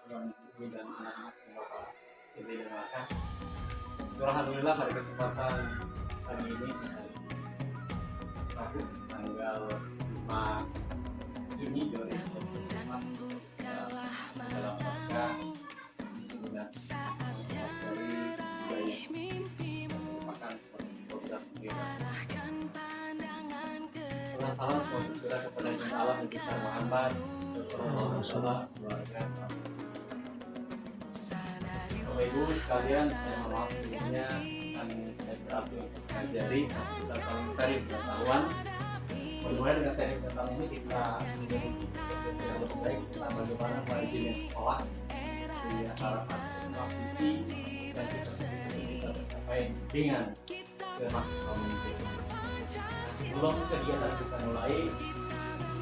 Tuhan Ibu dan anak-anak yang Bapak pilih dan doakan. Alhamdulillah pada kesempatan hari ini Rabu tanggal 5 Juni 2024 dalam rangka diseminasi dari budaya merupakan program kegiatan. Salam semoga kepada Allah yang besar Muhammad Rasulullah keluarga. Bapak Ibu sekalian, saya mohon maaf sebelumnya kami saya berarti untuk mengajari kita saling sharing pengetahuan. Mudah-mudahan dengan sharing pengetahuan ini kita menjadi kesehatan yang lebih baik tentang bagaimana manajemen sekolah di harapan visi dan kita bisa tercapai dengan semaksimal mungkin. Sebelum kegiatan kita mulai,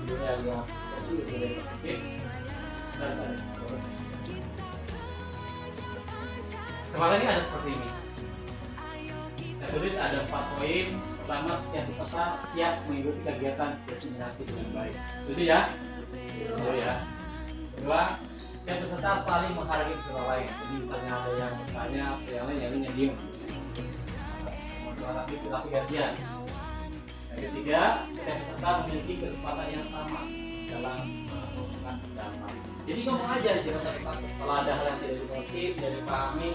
dunia yang positif dan saling semangat ini ada seperti ini. Saya tulis ada 4 poin. Pertama, setiap peserta siap mengikuti kegiatan diseminasi dengan baik. Itu ya. Kedua, setiap peserta saling menghargai peserta lain. Jadi misalnya ada yang bertanya, yang lain yang diem. Tapi kita gantian. Yang ketiga, setiap peserta memiliki kesempatan yang sama dalam melakukan pendapat. Jadi ngomong aja, jangan takut. Kalau ada hal yang tidak dimengerti, tidak dipahami,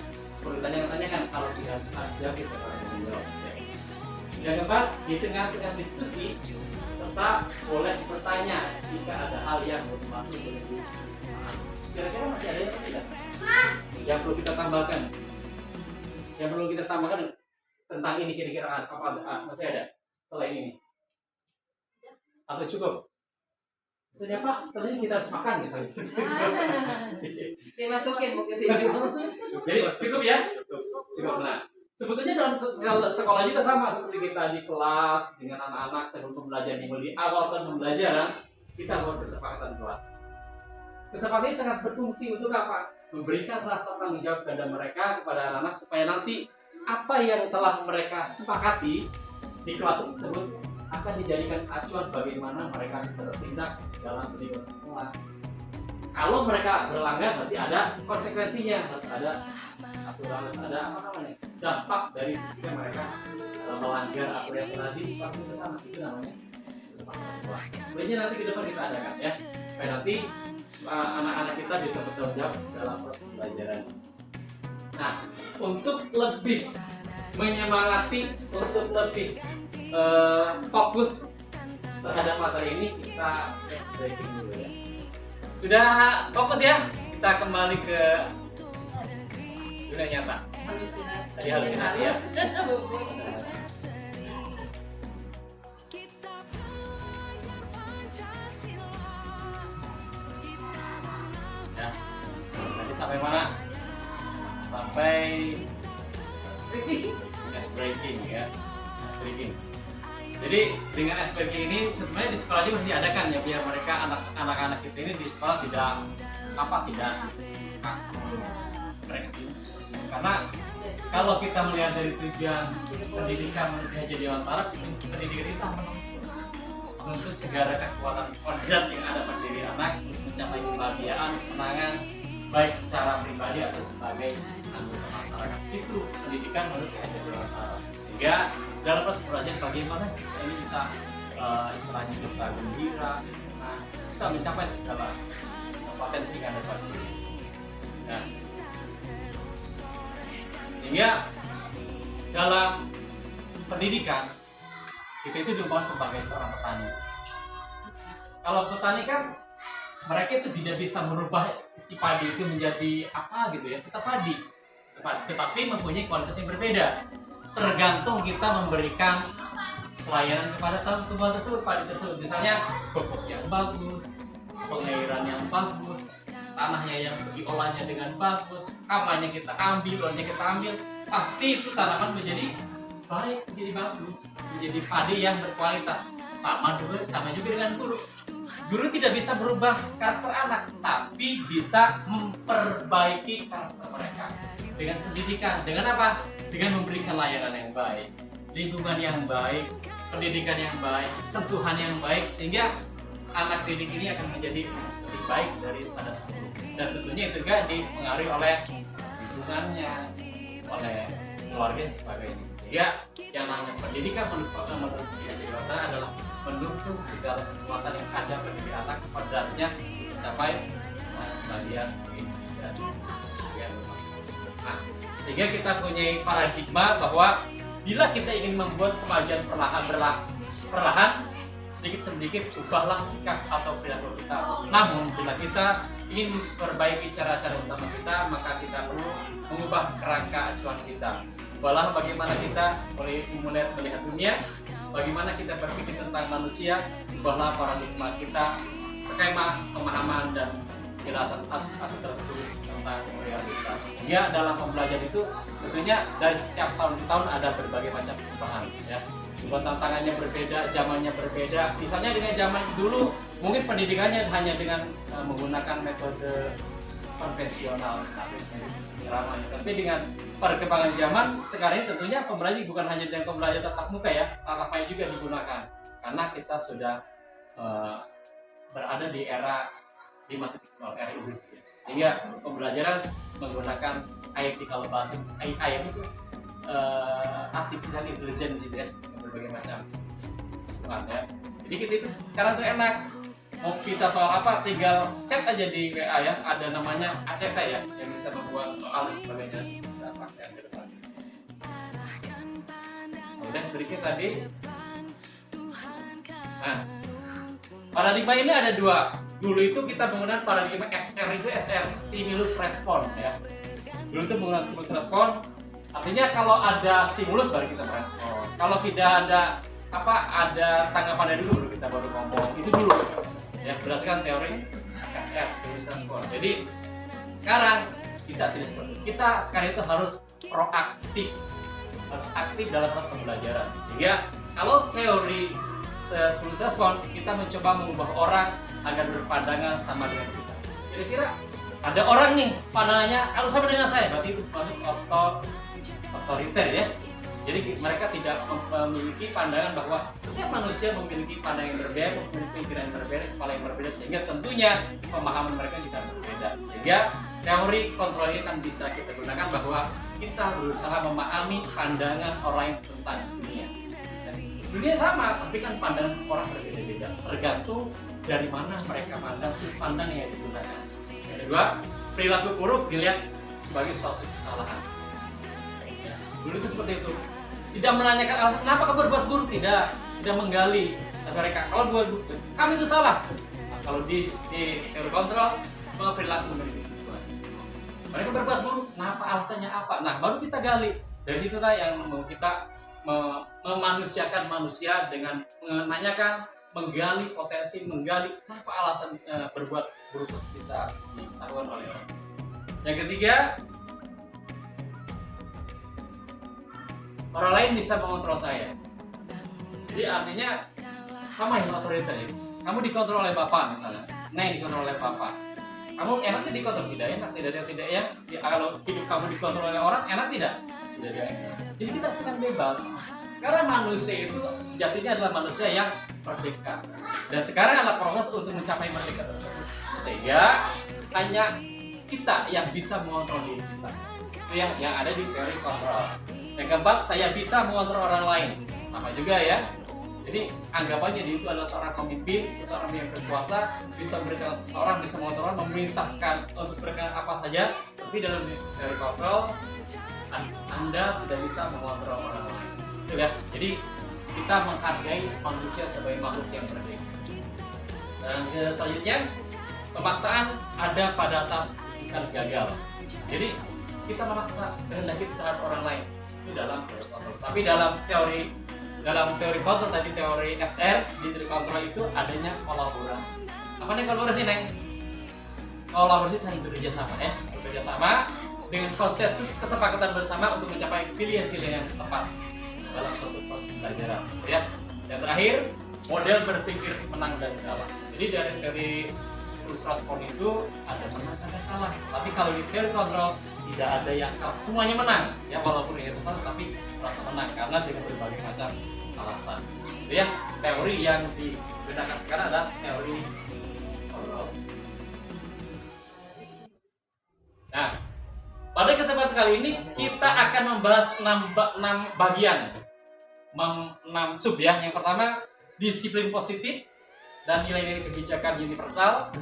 perlu ditanyakan. Kalau tidak ada, kita akan menjawab. Yang keempat, di tengah-tengah diskusi, serta boleh bertanya jika ada hal yang masih belum dipahami. Kira-kira masih ada yang tidak? Yang perlu kita tambahkan? Yang perlu kita tambahkan tentang ini kira-kira apa masih ada selain ini? Atau cukup? Maksudnya Pak, setelahnya kita harus makan misalnya. Dimasukin mau ke situ. Jadi cukup ya? Cukup. Nah, sebetulnya dalam sekolah juga sama seperti kita di kelas dengan anak-anak sebelum pembelajaran di awal tahun pembelajaran kita buat kesepakatan kelas. Kesepakatan ini sangat berfungsi untuk apa? Memberikan rasa tanggung jawab kepada mereka, kepada anak-anak supaya nanti apa yang telah mereka sepakati di kelas tersebut akan dijadikan acuan bagaimana mereka bisa bertindak dalam pendidikan sekolah. Kalau mereka berlanggar berarti ada konsekuensinya, harus ada aturan, harus ada dampak dari ketika mereka melanggar aturan yang telah disepakati bersama. Itu namanya kesepakatan sekolah. Sebenarnya nanti ke depan kita adakan ya, supaya nanti anak-anak kita bisa bertanggung jawab dalam proses pembelajaran. Nah, untuk lebih menyemangati, untuk lebih fokus terhadap materi ini kita breaking dulu ya. Sudah fokus ya? Kita kembali ke dunia nyata. Tadi halusinasi ya. Ya. Tadi sampai mana? Sampai ice breaking ya. Ice breaking. Jadi dengan SPG ini sebenarnya di sekolah juga masih ada kan ya, biar mereka anak-anak kita ini di sekolah tidak mereka karena kalau kita melihat dari tujuan pendidikan manusia jadi antara pendidikan kita menuntut segala kekuatan kodrat yang ada pada diri anak untuk mencapai kebahagiaan, kesenangan baik secara pribadi atau sebagai anggota masyarakat. Itu pendidikan manusia jadi antara sehingga dalam proses pembelajaran bagaimana siswa ini bisa istilahnya bisa gembira, bisa mencapai segala potensi yang ada pada diri. Nah, sehingga dalam pendidikan kita itu diubah sebagai seorang petani. Kalau petani kan mereka itu tidak bisa merubah si padi itu menjadi apa gitu ya, tetap padi, tetapi mempunyai kualitas yang berbeda. Tergantung kita memberikan pelayanan kepada tumbuhan tersebut, padi tersebut. Misalnya pupuk yang bagus, pengairan yang bagus, tanahnya yang diolahnya dengan bagus, kamannya kita ambil, lornya kita ambil, pasti itu tanaman menjadi baik, menjadi bagus, menjadi padi yang berkualitas. Sama juga dengan guru. Guru tidak bisa merubah karakter anak, tapi bisa memperbaiki karakter mereka dengan pendidikan. Dengan apa? Dengan memberikan layanan yang baik, lingkungan yang baik, pendidikan yang baik, sentuhan yang baik, sehingga anak didik ini akan menjadi lebih baik daripada sebelumnya. Dan tentunya itu juga dipengaruhi oleh lingkungannya, oleh keluarga dan sebagainya. Sehingga yang namanya pendidikan menurut Dewata adalah mendukung segala kekuatan yang ada bagi anak kodratnya mencapai bagian dan nah, sehingga kita punya paradigma bahwa bila kita ingin membuat kemajuan perlahan sedikit ubahlah sikap atau perilaku kita. Namun bila kita ingin memperbaiki cara-cara utama kita, maka kita perlu mengubah kerangka acuan kita. Ubahlah bagaimana kita mulai melihat dunia, bagaimana kita berpikir tentang manusia, ubahlah paradigma kita, skema pemahaman dan penjelasan asal-asal tertulis tentang realitas. Ya, dalam pembelajaran itu tentunya dari setiap tahun ke tahun ada berbagai macam perubahan, ya. Juga tantangannya berbeda, zamannya berbeda. Misalnya dengan zaman dulu mungkin pendidikannya hanya dengan menggunakan metode konvensional, tapi dengan perkembangan zaman sekarang ini tentunya pembelajaran bukan hanya dengan pembelajaran tatap muka, ya, tatap maya juga digunakan karena kita sudah berada di era 5.0 era industri, sehingga pembelajaran menggunakan IT, kalau bahasa AI itu artificial intelligence gitu, ya, berbagai macam ya. Jadi kita itu sekarang tuh enak, mau kita soal apa tinggal chat aja di WA, ya, ada namanya ACT, ya, yang bisa membuat soal dan sebagainya. Kita pakai ke depan. Kemudian sedikit tadi, nah paradigma ini ada dua. Dulu itu kita menggunakan paradigma SR, itu SR, stimulus respon, ya. Dulu itu menggunakan stimulus respon, artinya kalau ada stimulus baru kita merespon. Kalau tidak ada ada tanggapan dari dulu baru kita baru ngomong. Itu dulu, ya, berdasarkan teori SR, stimulus respon. Jadi sekarang kita tidak seperti itu. Kita sekarang itu harus proaktif, harus aktif dalam proses pembelajaran. Sehingga kalau teori stimulus respon, kita mencoba mengubah orang agar berpandangan sama dengan kita. Kira-kira ada orang nih pandangannya kalau sama dengan saya, berarti itu masuk otoriter, ya. Jadi mereka tidak memiliki pandangan bahwa setiap manusia memiliki pandangan yang berbeda, memiliki pikiran yang berbeda, kepala yang berbeda, sehingga tentunya pemahaman mereka juga berbeda. Sehingga teori kontrol ini kan bisa kita gunakan bahwa kita berusaha memahami pandangan orang tentang dunia. Dunia sama, tapi kan pandangan orang berbeda-beda, tergantung dari mana mereka pandang, sudut pandang yang digunakan. Yang kedua, perilaku buruk dilihat sebagai suatu kesalahan. Dulu itu seperti itu, tidak menanyakan alasan kenapa kamu berbuat buruk, tidak menggali mereka. Kalau buat buruk, kami itu salah. Nah, kalau di teori kontrol, semua perilaku memiliki tujuan. Mereka berbuat buruk, kenapa, alasannya apa? Nah, baru kita gali. Dan itulah yang mau kita memanusiakan manusia dengan menanyakan, menggali potensi, menggali apa alasan berbuat buruk bisa dilakukan oleh orang. Yang ketiga, orang lain bisa mengontrol saya. Jadi artinya sama yang otoriter, ya. Kamu dikontrol oleh bapak misalnya, yang dikontrol oleh bapak. Kamu enaknya dikontrol, tidak enak, tidak ya. Kalau hidup kamu dikontrol oleh orang, enak tidak? Tidak enak. Jadi kita akan bebas. Karena manusia itu sejatinya adalah manusia yang merdeka. Dan sekarang adalah proses untuk mencapai merdeka tersebut. Sehingga hanya kita yang bisa mengontrol diri kita. Itu yang ada di teori kontrol. Yang keempat, saya bisa mengontrol orang lain. Sama juga, ya. Jadi anggapannya dia itu adalah seorang pemimpin, seorang yang berkuasa, bisa memberikan seseorang, bisa mengontrol orang, memerintahkan untuk berikan apa saja. Tapi dalam teori kontrol, Anda tidak bisa mengontrol orang lain. Itu, ya. Jadi kita menghargai manusia sebagai makhluk yang merdeka. Dan selanjutnya, pemaksaan ada pada saat kita gagal. Jadi kita memaksa kehendak kita terhadap orang lain. Itu dalam teori kontrol. Tapi dalam teori kontrol tadi, teori SR, di teori kontrol itu adanya kolaborasi. Apa nih kolaborasi, Neng? Kolaborasi saling bekerja sama, ya. Bekerja sama dengan konsensus kesepakatan bersama untuk mencapai pilihan-pilihan yang tepat dalam suatu proses pembelajaran, ya. Yang terakhir, model berpikir menang dan kalah. Jadi dari teori respon itu ada menang ada kalah. Tapi kalau di teori kontrol tidak ada yang kalah, semuanya menang, ya, walaupun itu tapi merasa menang karena dengan berbagai macam alasan. Itu, ya, teori yang digunakan sekarang adalah teori kontrol. Nah, pada kesempatan kali ini kita akan membahas 6 bagian, 6 sub ya. Yang pertama, disiplin positif dan nilai-nilai kebijakan universal,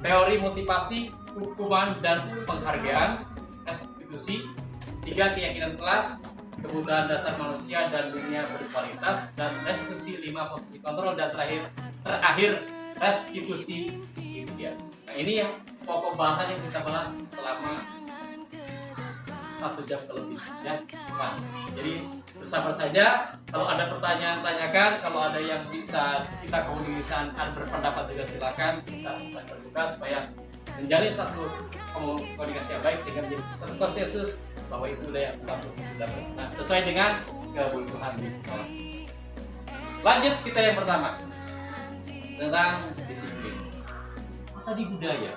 teori motivasi, hukuman dan penghargaan, restitusi, 3 keyakinan kelas, kebutuhan dasar manusia dan dunia berkualitas, dan restitusi, 5 posisi kontrol, dan terakhir restitusi kemudian. Nah, ini yang pokok bahasan yang kita bahas selama 1 jam lebih ya. Nah, jadi bersabar saja. Kalau ada pertanyaan tanyakan, kalau ada yang bisa kita komunikasikan, ada berpendapat juga silakan. Kita sedang terbuka supaya menjalin satu komunikasi yang baik sehingga menjadi satu konsensus bahwa itu yang kita bersama sesuai dengan kebutuhan di sekolah. Lanjut, kita yang pertama tentang disiplin. Tadi budaya.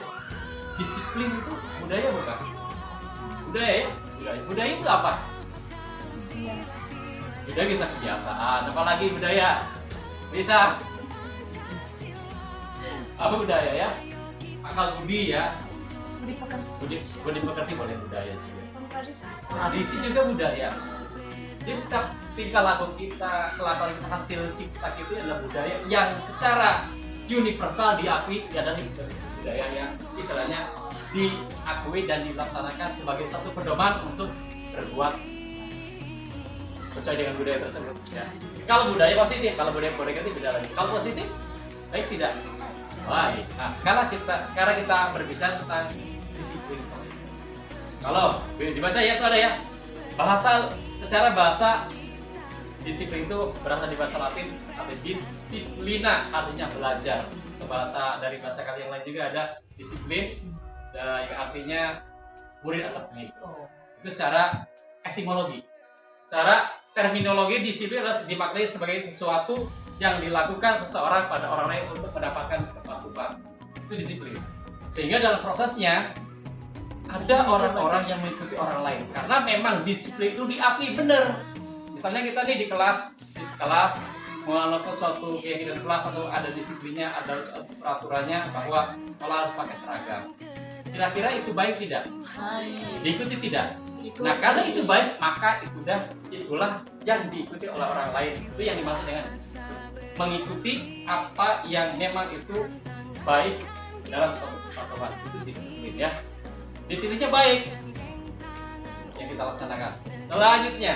Disiplin itu budaya bukan? Budaya ya? Budaya itu apa? Budaya bisa kebiasaan, apalagi budaya bisa apa budaya ya? Akal budi ya. Budi pekerti boleh budaya juga. Tradisi juga budaya. Jadi setiap tingkah laku kita, kelakuan hasil cipta kita adalah budaya yang secara universal diakui adalah budaya yang istilahnya diakui dan dilaksanakan sebagai suatu pedoman untuk berbuat sesuai dengan budaya tersebut ya. Kalau budaya positif, kalau budaya negatif beda lagi. Kalau positif, baik tidak. Baik. Nah, sekarang kita berbicara tentang disiplin positif. Kalau dibaca ya itu ada ya. Secara bahasa disiplin itu berasal dari bahasa Latin atau disiplina, artinya belajar. Dari bahasa kalian lain juga ada disiplin yang artinya murid atau pengikut. Itu secara etimologi. Secara terminologi disiplin adalah dimaknai sebagai sesuatu yang dilakukan seseorang pada orang lain untuk mendapatkan kepatuhan. Itu disiplin. Sehingga dalam prosesnya ada orang-orang yang mengikuti orang lain karena memang disiplin itu diakui benar. Misalnya kita nih di kelas melakukan suatu keyakinan kelas atau ada disiplinnya, ada peraturannya bahwa sekolah harus pakai seragam. Kira-kira itu baik tidak? Diikuti tidak? Nah, karena itu baik, maka itulah yang diikuti oleh orang lain. Itu yang dimaksud dengan mengikuti apa yang memang itu baik dalam suatu peraturan. Itu disiplin ya. Disiplinnya baik yang kita laksanakan. Selanjutnya,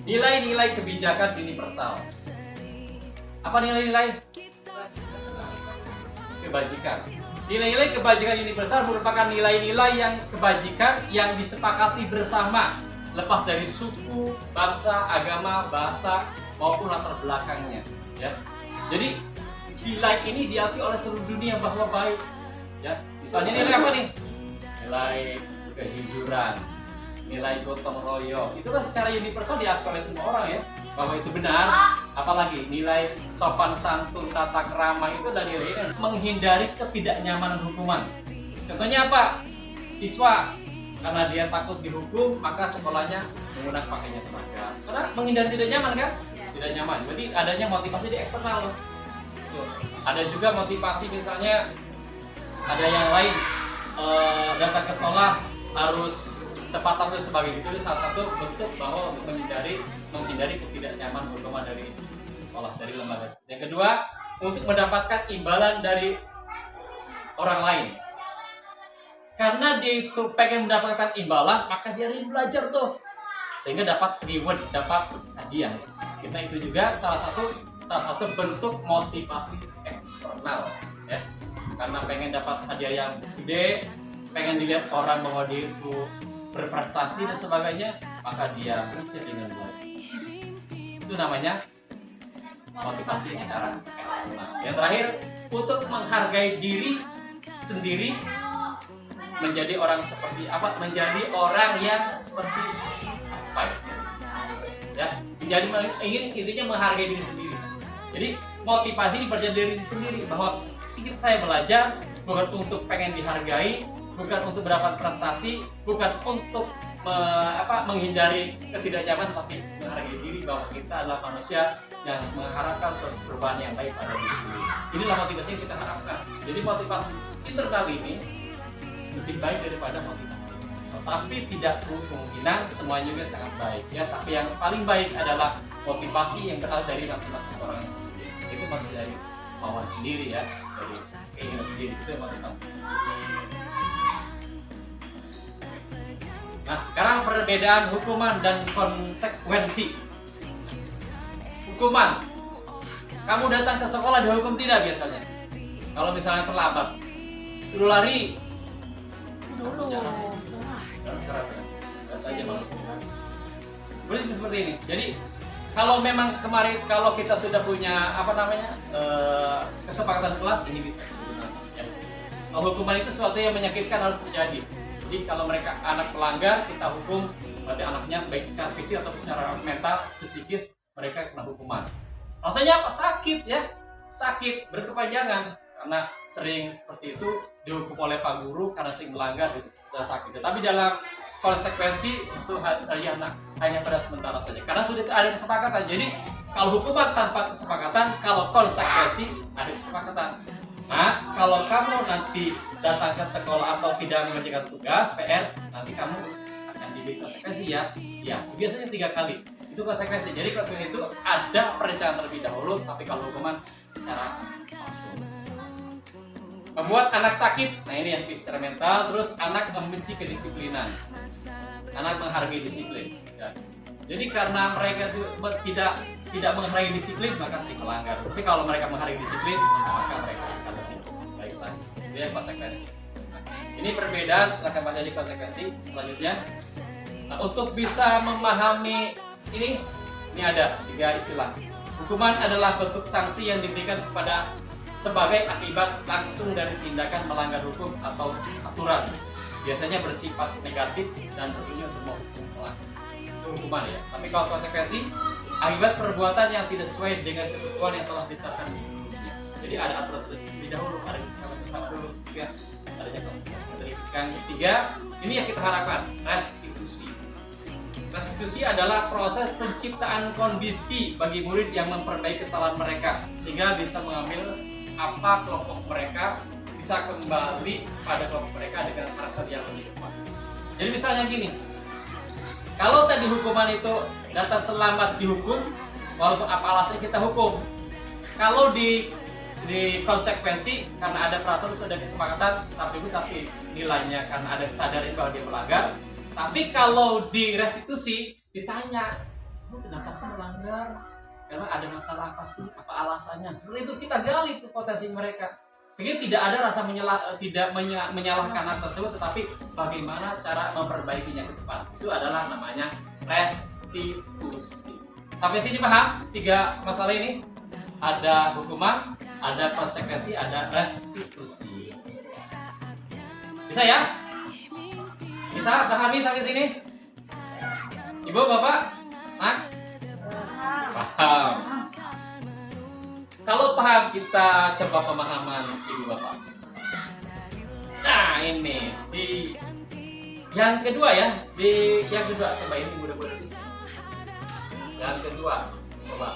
nilai-nilai kebijakan universal. Apa nilai-nilai? Kebajikan. Nilai-nilai kebajikan universal merupakan nilai-nilai yang kebajikan yang disepakati bersama, lepas dari suku, bangsa, agama, bahasa maupun latar belakangnya. Ya. Jadi nilai ini diakui oleh seluruh dunia bahwa baik. Ya. Misalnya nilai apa nih? Nilai kejujuran, nilai gotong royong. Itu kan secara universal diakui oleh semua orang ya bahwa itu benar. Apalagi nilai sopan santun, tata krama itu adalah nilai menghindari ketidaknyamanan hukuman. Contohnya apa? Siswa karena dia takut dihukum maka sekolahnya menggunakan pakainya seragam. Karena menghindari tidak nyaman kan? Tidak nyaman. Berarti adanya motivasi di eksternal. Tuh. Ada juga motivasi misalnya ada yang lain datang ke sekolah harus tepat waktu sebagai itu salah satu bentuk bahwa untuk menghindari ketidaknyaman hukuman dari sekolah, dari lembaga. Yang kedua, untuk mendapatkan imbalan dari orang lain. Karena dia itu pengen mendapatkan imbalan, maka dia ingin belajar tuh, sehingga dapat reward, dapat hadiah. Kita itu juga salah satu bentuk motivasi eksternal, ya. Karena pengen dapat hadiah yang gede, pengen dilihat orang bahwa dia itu berprestasi dan sebagainya, maka dia kerja dengan baik. Itu namanya motivasi secara eksternal. Yang terakhir, untuk menghargai diri sendiri, menjadi orang seperti apa? Menjadi orang yang seperti apa? Ya, intinya menghargai diri sendiri. Jadi motivasi dipercaya diri sendiri bahwa saya belajar bukan untuk pengen dihargai, bukan untuk mendapat prestasi, bukan untuk menghindari ketidaknyamanan, tapi menghargai diri bahwa kita adalah manusia yang mengharapkan suatu perubahan yang baik pada diri sendiri. Inilah motivasi yang kita harapkan. Jadi motivasi internal ini lebih baik daripada motivasi. Tetapi tidak kemungkinan semuanya juga sangat baik ya. Tapi yang paling baik adalah motivasi yang berasal dari masing-masing orang sendiri. Itu masih dari mauan sendiri ya, dari keinginan sendiri, itu motivasi. Nah, sekarang perbedaan hukuman dan konsekuensi. Hukuman, kamu datang ke sekolah dihukum tidak biasanya? Kalau misalnya terlambat, suruh lari, boleh seperti ini. Jadi kalau memang kemarin kalau kita sudah punya kesepakatan kelas, ini bisa digunakan. Ya. Kalau hukuman itu sesuatu yang menyakitkan harus terjadi. Jadi kalau mereka anak pelanggar, kita hukum, berarti anaknya baik secara fisik atau secara mental, psikis, mereka kena hukuman. Rasanya apa? Sakit ya, sakit berkepanjangan. Karena sering seperti itu dihukum oleh Pak Guru karena sering melanggar itu sakit. Tapi dalam konsekuensi itu hanya pada sementara saja. Karena sudah ada kesepakatan. Jadi kalau hukuman tanpa kesepakatan, kalau konsekuensi ada kesepakatan. Nah, kalau kamu nanti datang ke sekolah atau tidak mengerjakan tugas PR, nanti kamu akan diberi konsekuensi ya. Ya, biasanya 3 kali. Itu konsekuensi. Jadi konsekuensi itu ada perencanaan terlebih dahulu, tapi kalau hukuman secara langsung. Membuat anak sakit, nah ini yang secara mental. Terus anak membenci kedisiplinan, anak menghargai disiplin ya. Jadi karena mereka itu tidak menghargai disiplin, maka sering melanggar. Tapi kalau mereka menghargai disiplin, maka mereka akan lebih baik lagi. Itu yang konsekuensi. Ini perbedaan, silakan baca di konsekuensi selanjutnya. Nah, untuk bisa memahami ini ada 3 istilah. Hukuman adalah bentuk sanksi yang diberikan kepada sebagai akibat langsung dari tindakan melanggar hukum atau aturan, biasanya bersifat negatif dan bertujuan untuk menghukum pelaku. Itu hukuman ya. Tapi kalau konsekuensi, akibat perbuatan yang tidak sesuai dengan ketentuan yang telah ditetapkan sebelumnya. Jadi ada aturan terlebih dahulu, ada kesepakatan bersama dulu, sehingga adanya konsekuensi. Yang ketiga, ini yang kita harapkan, restitusi. Restitusi adalah proses penciptaan kondisi bagi murid yang memperbaiki kesalahan mereka sehingga bisa mengambil apa kelompok mereka bisa kembali pada kelompok mereka dengan rasa yang lebih tepat. Jadi misalnya gini, kalau tadi hukuman itu datang terlambat dihukum, walaupun apa alasannya kita hukum. Kalau di konsekuensi karena ada peraturan sudah kesepakatan, tapi nilainya karena ada kesadaran bahwa dia melanggar. Tapi kalau di restitusi ditanya, kenapa sih melanggar? Karena ada masalah apa sih? Apa alasannya? Seperti itu kita gali tuh potensi mereka. Sehingga tidak ada rasa menyalahkan hal tersebut, tetapi bagaimana cara memperbaikinya ke depan. Itu adalah namanya restitusi. Sampai sini paham? 3 masalah ini. Ada hukuman, ada konsekuensi, ada restitusi. Bisa ya? Bisa pahami sampai sini? Ibu, Bapak? Hah? Paham. Kalau paham, kita coba pemahaman Ibu Bapak. Nah ini di yang kedua ya, coba ini mudah-mudahan bisa. Yang kedua, coba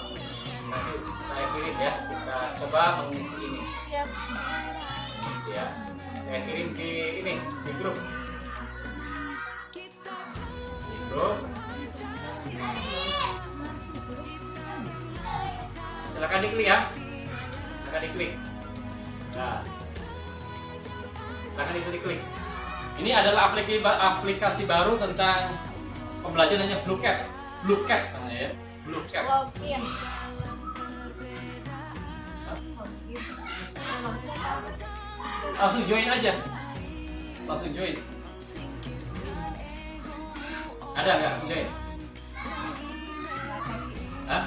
nanti saya kirim ya, kita coba mengisi ini. Mengisi ya, saya kirim di ini di grup. Silakan diklik ya. Silakan diklik. Nah. Silakan diklik. Ini adalah aplikasi baru tentang pembelajaran namanya Blue Cap namanya ya. Blue Cap. Login. Langsung join aja. Langsung join. Ada nggak langsung join? Hah?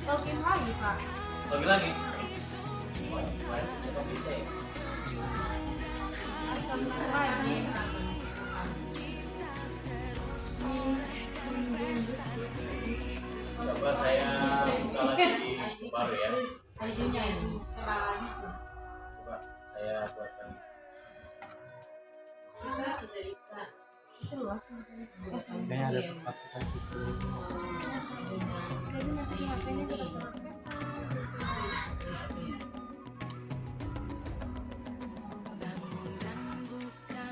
Login lagi, Pak. Login lagi. Coba bisa ya. Astagfirullahaladzim. Coba saya buka lagi baru ya. Coba saya buatkan. Jelas. Kayaknya ada tempat kita gitu. Jadi nanti di HP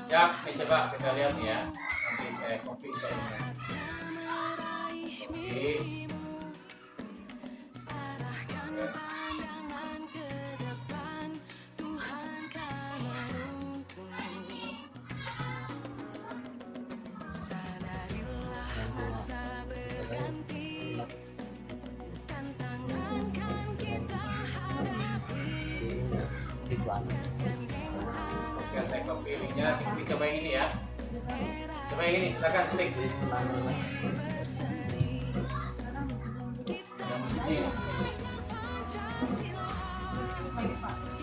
Ya, coba kita lihat ya. Nanti saya copy saya. Oke. Oke, saya copy linknya. Kita coba yang ini ya. Coba yang ini, silakan klik. Yang sini.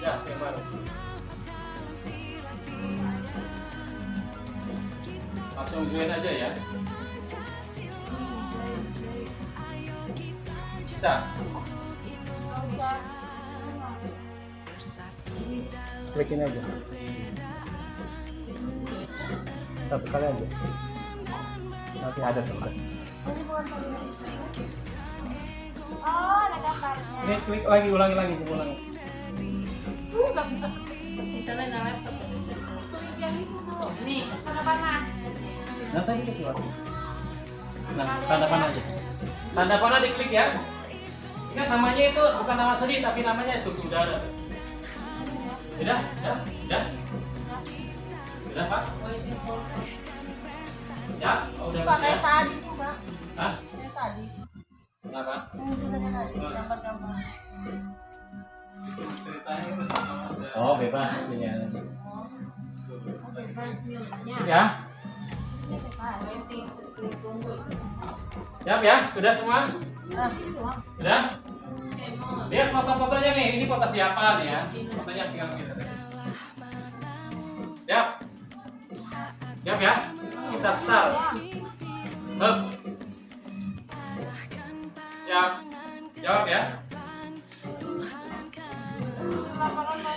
Ya, yang baru. Langsung join aja ya. Bisa. Klikin aja. Satu kali aja. Nanti ada tempat. Oh, ada gambarnya. Ini klik lagi, ulangi lagi, coba ulangi. Nggak bisa. Bisa main laptop. Klik yang itu tuh. Ini Tanda panah. Nanti kita keluar. Nah, tanda panah aja. Tanda panah diklik ya. Ingat namanya itu bukan nama sedih tapi namanya itu udara. Sudah? Sudah Pak? Ya, oh, udah Pakai ya. tadi juga. Hah? Kayak tadi. Kenapa? Yang sudah tadi gambar-gambar. Ceritanya itu sama saja. Oh, bebas pilihan. Bebas milihnya. Ya, Bebas. siap ya? Sudah semua? Ah, itu ah. Sudah? Lihat foto-fotonya nih. Ini foto siapa nih ya? Fotonya tinggal begitu. Siap? Siap ya? Kita start. Hup. Siap. Jawab ya.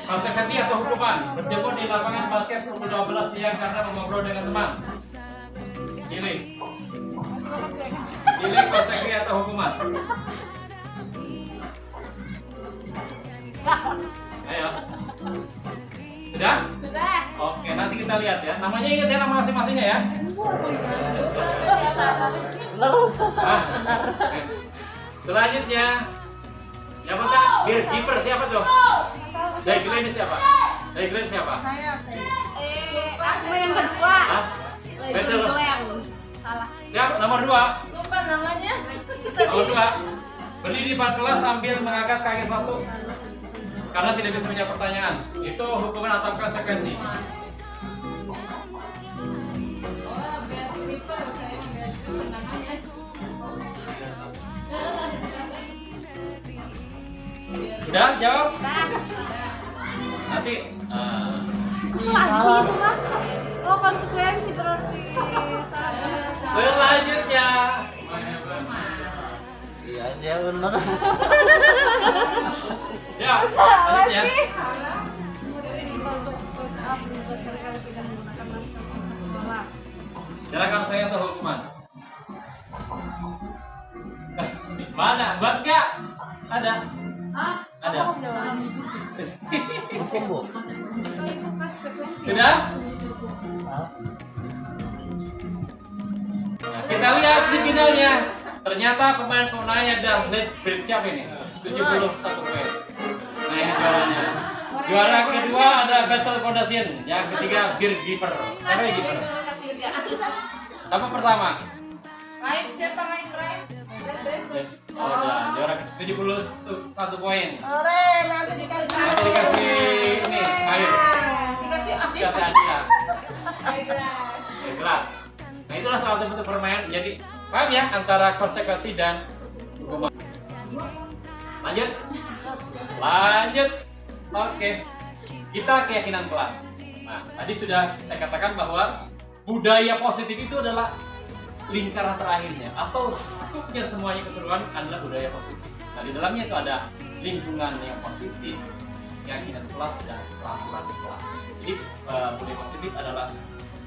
Konsekuensi atau hukuman berjemur di lapangan basket pukul 12 siang karena mengobrol dengan teman. Pilih. Pilih konsekuensi atau hukuman. Ayo. Sudah? Sudah. Oke, nanti kita lihat ya. Namanya ingat ya, nama masing-masingnya ya. Ah. Oke. Selanjutnya, siapa tuh? Keeper siapa tuh? Dari Glenn siapa? Dari Glenn siapa? Saya aku yang kedua. Hah? Betul. Salah. Siap, nomor 2. lupa namanya. Nomor 2. Berdiri di depan kelas sambil mengangkat kaki satu karena tidak bisa menjawab pertanyaan. Itu hukuman atau konsekuensi? Oh, biar slipper saya biar namanya. Sudah jawab? Nanti Salah sih itu mas. Oh konsekuensi berarti. Salah. selanjutnya. Iya, dia benar. Siap. Salah Selanjutnya. sih. Silakan saya untuk hukuman. Mana? Buat nggak? Ada. Ah, Ada. Mungkin bu. Sudah? Nah, kita lihat di finalnya. Ternyata pemain-pemainnya ada lead break siapa ini? 71 poin. Nah ini juaranya. Juara kedua ada Battle Foundation. Yang ketiga Beer Giver. Siapa yang Giver? Sama pertama. Lain siapa lain? Oh, udah. Juara 71 poin. Ore, nanti dikasih. Nanti dikasih ini air. Dikasih Dikasih hadiah. air gelas. Air gelas. Nah itulah salah satu bentuk permainan. Jadi paham ya antara konsekuensi dan hukuman. Lanjut. Lanjut. Oke. Kita keyakinan kelas. Nah, tadi sudah saya katakan bahwa budaya positif itu adalah lingkaran terakhirnya atau skupnya semuanya keseluruhan adalah budaya positif. Nah, di dalamnya itu ada lingkungan yang positif, keyakinan kelas dan peraturan kelas. Jadi budaya positif adalah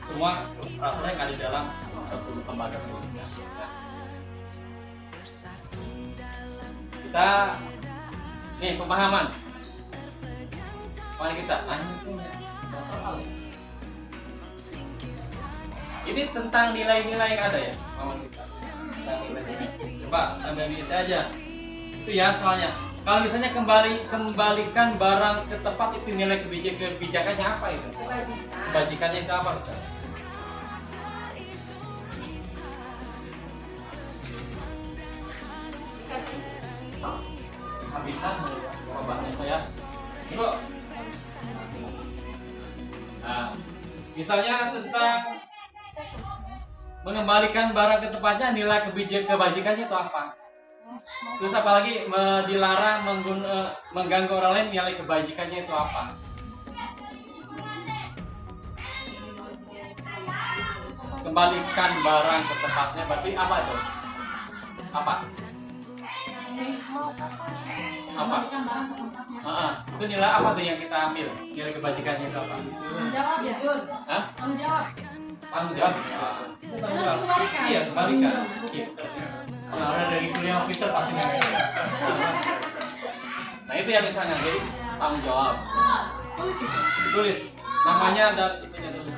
semua peraturan yang ada di dalam suatu lembaga pendidikan. Kita kita nih pemahaman kita soal ini tentang nilai-nilai yang ada ya pemahaman kita tentang nilai. Coba sambil bisa aja itu ya soalnya kalau misalnya kembalikan barang ke tempat itu nilai kebijakannya apa itu? Kebajikannya itu apa misalnya? Habisan bahasnya itu ya. Ibu. Nah, misalnya tentang mengembalikan barang ke tempatnya nilai kebajikannya itu apa? Terus apalagi dilarang mengganggu orang lain nilai kebajikannya itu apa? Kembalikan barang ke tempatnya berarti apa itu? Apa? Apa? Itu nilai apa tuh yang kita ambil? Nilai kebajikannya itu apa? Jawab ya. Hah? Jawab. Tanggung jawab. Kembalikan. Iya, kembalikan. Nah, orang dari kuliah officer pasti nggak gitu. Nah itu ya misalnya, jadi tanggung jawab. Tulis. Namanya ada itunya tulis.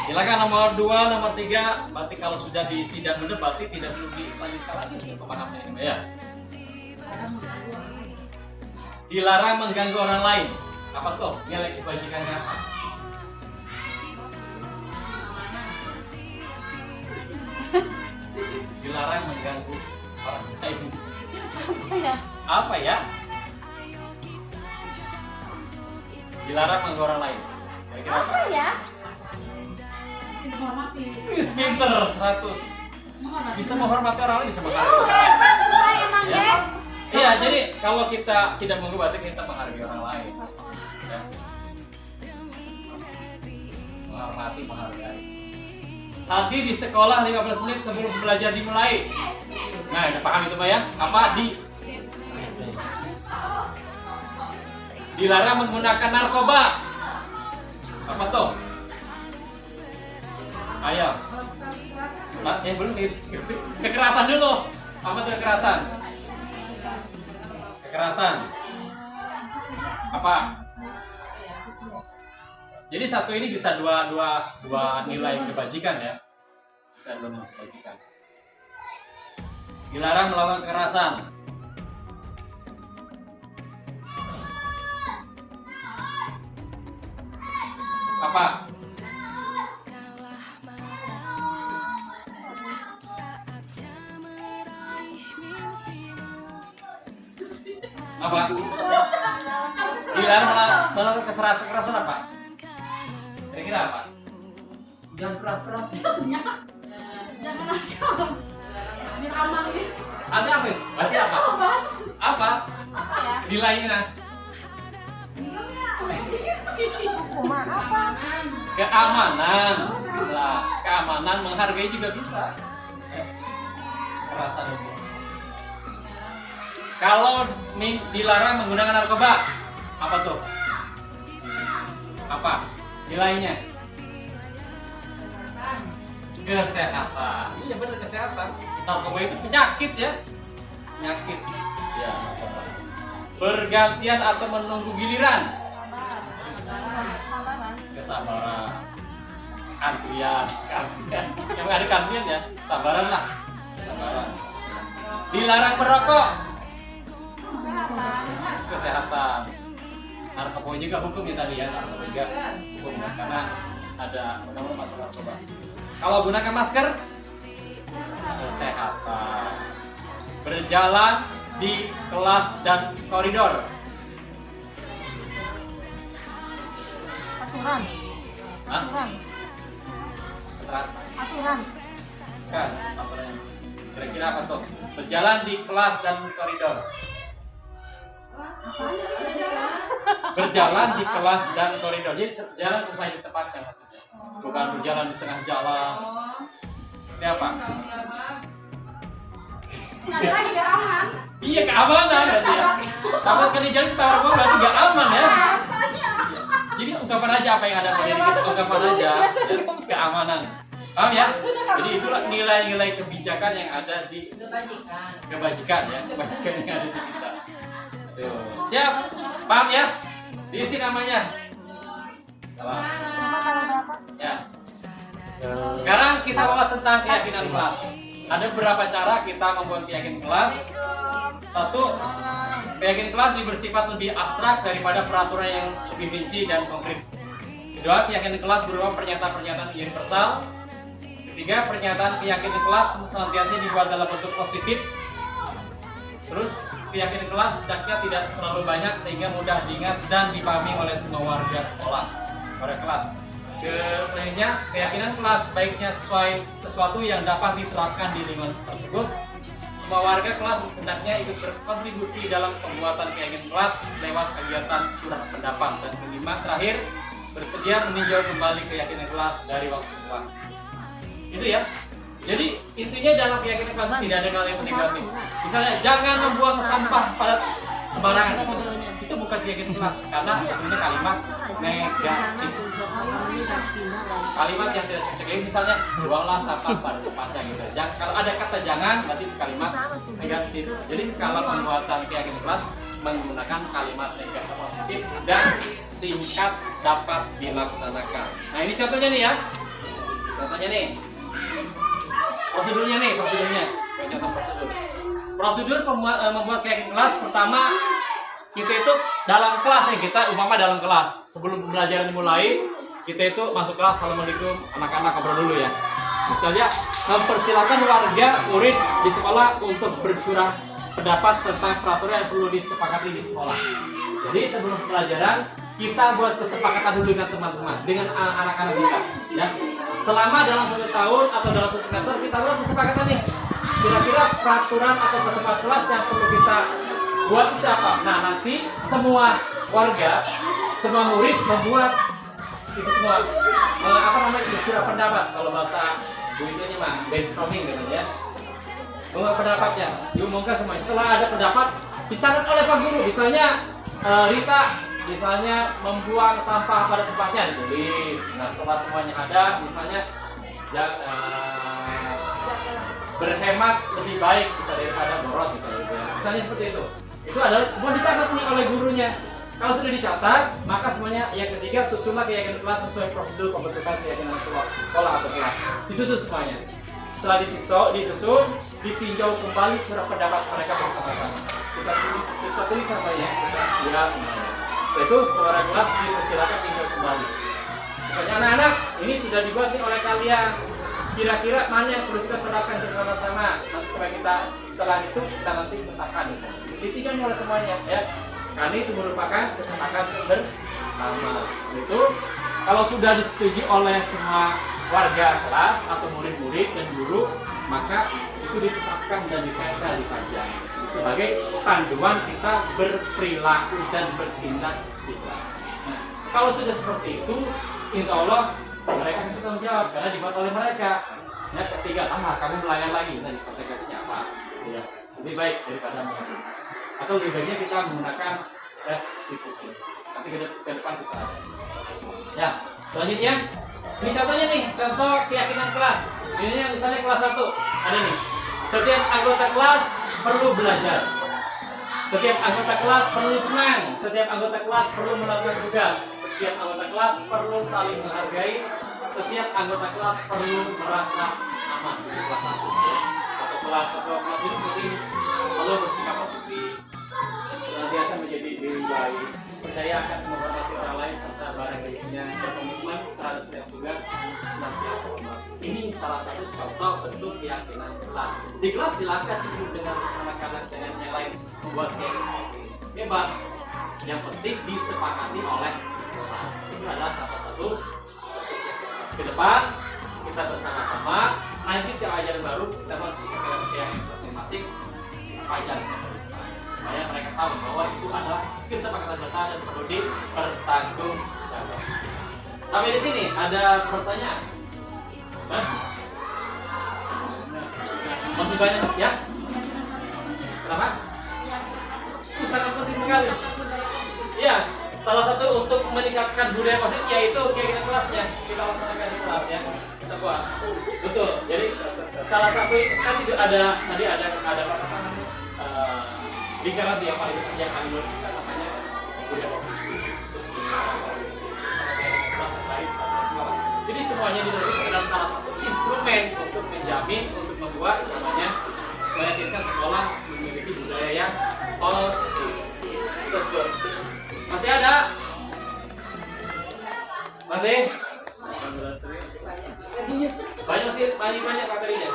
Silakan nomor 2, nomor 3. Berarti kalau sudah diisi dan benar berarti tidak perlu dilanjutkan lagi untuk pemahaman ini ya. Dilarang mengganggu orang lain. Apa tuh? Nilai kebajikannya apa? Dilarang mengganggu orang lain. Apa ya? Dilarang mengganggu orang lain. Kira-kira apa? ya? Pinter 100. Bisa menghormati orang lain, bisa menghargai. Hebat mulai emang Ya. deh. Iya, jadi kalau kita tidak mengganggu berarti kita menghargai orang lain. Ya. Menghormati, menghargai. Tadi di sekolah 15 menit sebelum belajar dimulai. Nah, udah paham itu Mbak ya? Apa dilarang menggunakan narkoba. Apa tuh? Ayo. Belum kekerasan dulu. Apa tuh kekerasan? Kekerasan. Apa? Jadi satu ini bisa dua nilai kebajikan ya. Bisa dua nilai kebajikan. Dilarang melakukan kekerasan. Apa? Apa? Dilarang melakukan kekerasan apa? Kira-kira apa? Jangan keras-keras. Jangan nakal. Diramal gitu. Ada apa? Berarti apa? Apa? Nilainya? Hukuman apa? Keamanan. Bisa. Keamanan, menghargai juga bisa. Kekerasan itu. Kalau dilarang menggunakan narkoba, apa tuh? Apa? Nilainya? Kesehatan. Iya benar, kesehatan. Narkoba itu penyakit ya. Penyakit. Ya, narkoba. Bergantian atau menunggu giliran. Kesabaran. Kantian. Yang ada kantian ya. Sabaran lah. Sabaran. Dilarang merokok. Kesehatan. Narkoba juga hukum ya tadi ya. Narkoba juga hukum ya. Karena ada undang-undang masalah narkoba. Kalau gunakan masker, kesehatan. Berjalan di kelas dan koridor. Aturan. Hah? Aturan. Kan, aturan. Kira-kira apa tuh? Berjalan di kelas dan koridor. Berjalan di kelas dan koridor. Jadi jalan sesuai di tempatnya maksudnya. Bukan berjalan di tengah jalan. Ini apa? Lagi gak aman. Iya, keamanan berarti ya. Takut kan di jalan kita orang berarti gak aman ya. Jadi ungkapan aja apa yang ada pada diri kita, ungkapan aja ya. Keamanan. Paham ya? Jadi itulah nilai-nilai kebijakan yang ada di Kebajikan. kebajikan ya, kebajikan yang ada di kita. Tuh. Siap? Paham ya? Diisi namanya. Apa? Ya. Sekarang kita bahas tentang keyakinan kelas. Ada beberapa cara kita membuat keyakinan kelas. Satu, keyakinan kelas bersifat lebih abstrak daripada peraturan yang lebih rinci dan konkret. Kedua, keyakinan kelas berupa pernyataan-pernyataan universal. Ketiga, pernyataan keyakinan kelas senantiasa dibuat dalam bentuk positif. Terus, keyakinan kelas hendaknya tidak terlalu banyak sehingga mudah diingat dan dipahami oleh semua warga sekolah, warga kelas. Selanjutnya, keyakinan kelas baiknya sesuai sesuatu yang dapat diterapkan di lingkungan tersebut. Semua warga kelas hendaknya ikut berkontribusi dalam pembuatan keyakinan kelas lewat kegiatan curah pendapat. Dan kelima, terakhir, bersedia meninjau kembali keyakinan kelas dari waktu ke waktu. Itu ya. Jadi intinya dalam keyakinan kelas tidak ada kalimat negatif. Misalnya jangan membuang sampah pada sembarangan, itu bukan keyakinan kelas karena itu kalimat negatif. Kalimat yang tidak cocok. Misalnya buanglah sampah pada tempatnya gitu. Kalau ada kata jangan berarti itu kalimat negatif. Jadi kalau pembuatan keyakinan kelas menggunakan kalimat negatif positif dan singkat dapat dilaksanakan. Nah ini contohnya nih ya. Contohnya nih. Prosedurnya. Contoh prosedur. Prosedur membuat keyakinan kelas pertama kita itu dalam kelas ya, kita umpama dalam kelas sebelum pembelajaran dimulai kita itu masuk kelas, assalamualaikum anak-anak ngobrol dulu ya. Misalnya mempersilakan warga murid di sekolah untuk bercurah pendapat tentang peraturan yang perlu disepakati di sekolah. Jadi sebelum pembelajaran kita buat kesepakatan dulu dengan teman-teman, dengan anak-anak kita ya. Selama dalam 1 tahun atau dalam 1 semester kita buat kesepakatan nih. Kira-kira peraturan atau kesepakatan kelas yang perlu kita buat itu apa? Nah nanti semua warga, semua murid membuat itu semua bercurah pendapat. Kalau bahasa bunyinya mah brainstorming gitu ya. Membuat pendapatnya, diumumkan semua. Setelah ada pendapat dicatat oleh Pak Guru. Misalnya Rita misalnya membuang sampah pada tempatnya ditulis. Nah setelah semuanya ada, misalnya berhemat lebih baik daripada borot misalnya seperti itu. Itu adalah semua dicatat nih oleh gurunya. Kalau sudah dicatat, maka semuanya yang ketiga susunlah keyakinan kelas sesuai prosedur pembentukan keyakinan sekolah atau kelas. Disusun semuanya. Setelah disusun, ditinjau kembali curah pendapat mereka bersama-sama. Kita tulis apa ya? Kita semuanya. Itu sekolah kelas dipersilakan tinjau kembali. Misalnya anak-anak, ini sudah dibuat oleh kalian. Kira-kira mana yang perlu kita terapkan bersama-sama? Nanti supaya kita setelah itu kita nanti tetapkan misalnya. Ditinjau oleh semuanya ya. Karena itu merupakan kesepakatan bersama. Itu kalau sudah disetujui oleh semua warga kelas atau murid-murid dan guru, maka itu ditetapkan dan ditempel di sajam sebagai panduan kita berperilaku dan bertindak di kelas. Nah, kalau sudah seperti itu, insya Allah mereka bisa tanggung jawab karena dibuat oleh mereka. Ya, ketiga, kamu melanggar lagi, tadi konsekuensinya apa? Ya, lebih baik daripada melanggar. Atau lebih baiknya kita menggunakan restitusi. Nanti ke depan kita. Ya, selanjutnya, ini contohnya nih, contoh keyakinan kelas. Ini misalnya kelas 1, ada nih. Setiap anggota kelas perlu belajar. Setiap anggota kelas perlu senang. Setiap anggota kelas perlu melakukan tugas. Setiap anggota kelas perlu saling menghargai. Setiap anggota kelas perlu merasa aman. Itu kelas 1 ya. Atau kelas ini seperti ini. Lalu bersikap positif, biasa menjadi diri baik, percaya akan menghormati orang lain serta barang miliknya, berkomitmen terhadap setiap tugas, senantiasa hormat. Ini salah satu contoh bentuk keyakinan kelas. Di kelas silakan hidup dengan anak-anak dengan yang lain, membuat keyakinan seperti ini. Bebas. Yang penting disepakati oleh kelas. Itu adalah salah satu. Ke depan kita bersama-sama. Nanti tiap ajaran baru kita mengisahkan keyakinan masing-masing ajar. Supaya mereka tahu bahwa itu adalah kesepakatan bersama dan perlu dipertanggungjawabkan. Sampai di sini ada pertanyaan? Masih banyak ya? Kenapa? Itu sangat penting sekali. Iya, salah satu untuk meningkatkan budaya positif yaitu keyakinan kelasnya kita laksanakan di kelas ya. kita buat. Betul. Jadi salah satu kan tidak ada tadi ada apa namanya lingkaran yang paling kita namanya budaya positif. Terus jadi semuanya dilakukan dalam salah satu instrumen untuk menjamin untuk membuat namanya meyakinkan sekolah memiliki budaya yang positif. Masih ada? Masih? Banyak materinya.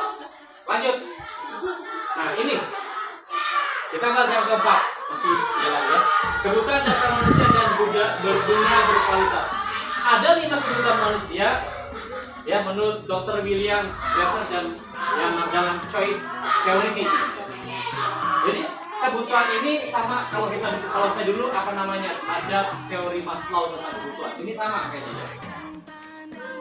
Lanjut. Nah ini kita bahas yang keempat, masih jalan ya. Kebutuhan dasar manusia dan berdunia berkualitas. Ada 5 kebutuhan manusia ya menurut Dr. William Glasser dan yang dalam choice theory. Jadi kebutuhan ini sama kalau saya dulu apa namanya ada teori Maslow tentang kebutuhan. Ini sama kayaknya.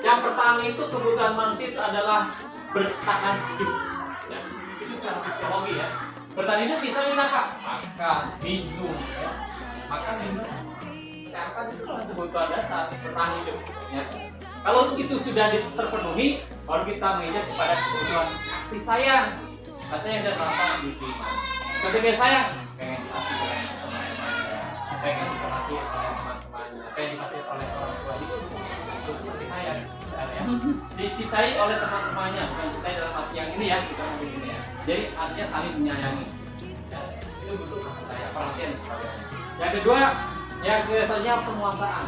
Yang pertama itu kebutuhan manusia itu adalah bertahan hidup. Ya, itu secara fisiologi ya. Bertahan hidup misalnya apa? Makan, minum, ya. Makan, minum, kesehatan itu adalah kebutuhan dasar bertahan hidup. Ya. Kalau itu sudah terpenuhi, baru kita menginjak kepada kebutuhan kasih sayang. Kasih sayang dan rasa diterima. Ketika sayang, pengen dikasih oleh teman-temannya, pengen dikasih oleh teman-temannya, pengen dikasih oleh orang tua itu kasih sayang. Ya. Dicintai oleh teman-temannya, bukan cintai dalam arti yang ini ya, kita ngomong ini ya. Jadi artinya saling menyayangi. Ya, itu butuh kasih sayang, perhatian sebagainya. Yang kedua, yang biasanya penguasaan.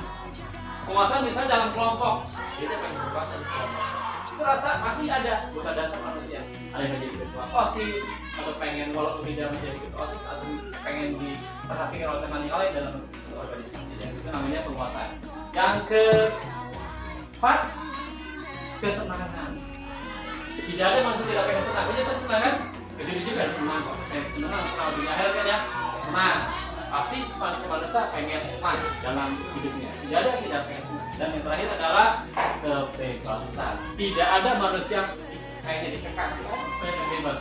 Penguasaan misalnya dalam kelompok, itu kan berkuasa di kelompok. Itu rasa masih ada bukan dasar manusia. Ada yang menjadi ketua OSIS, atau pengen walaupun tidak menjadi ketua OSIS, atau pengen diperhatikan oleh teman yang lain dalam organisasi. Ya. Itu namanya penguasaan. Yang keempat, kesenangan. Tidak ada manusia tidak pengen senang. Punya senang kan? Jadi juga senang kok. Senang dunia akhirat kan ya. Senang. Pasti manusia pengen senang dalam hidupnya. Tidak ada yang tidak pengen senang. Dan yang terakhir adalah kebebasan. Tidak ada manusia kayaknya dikekang. Saya bebas.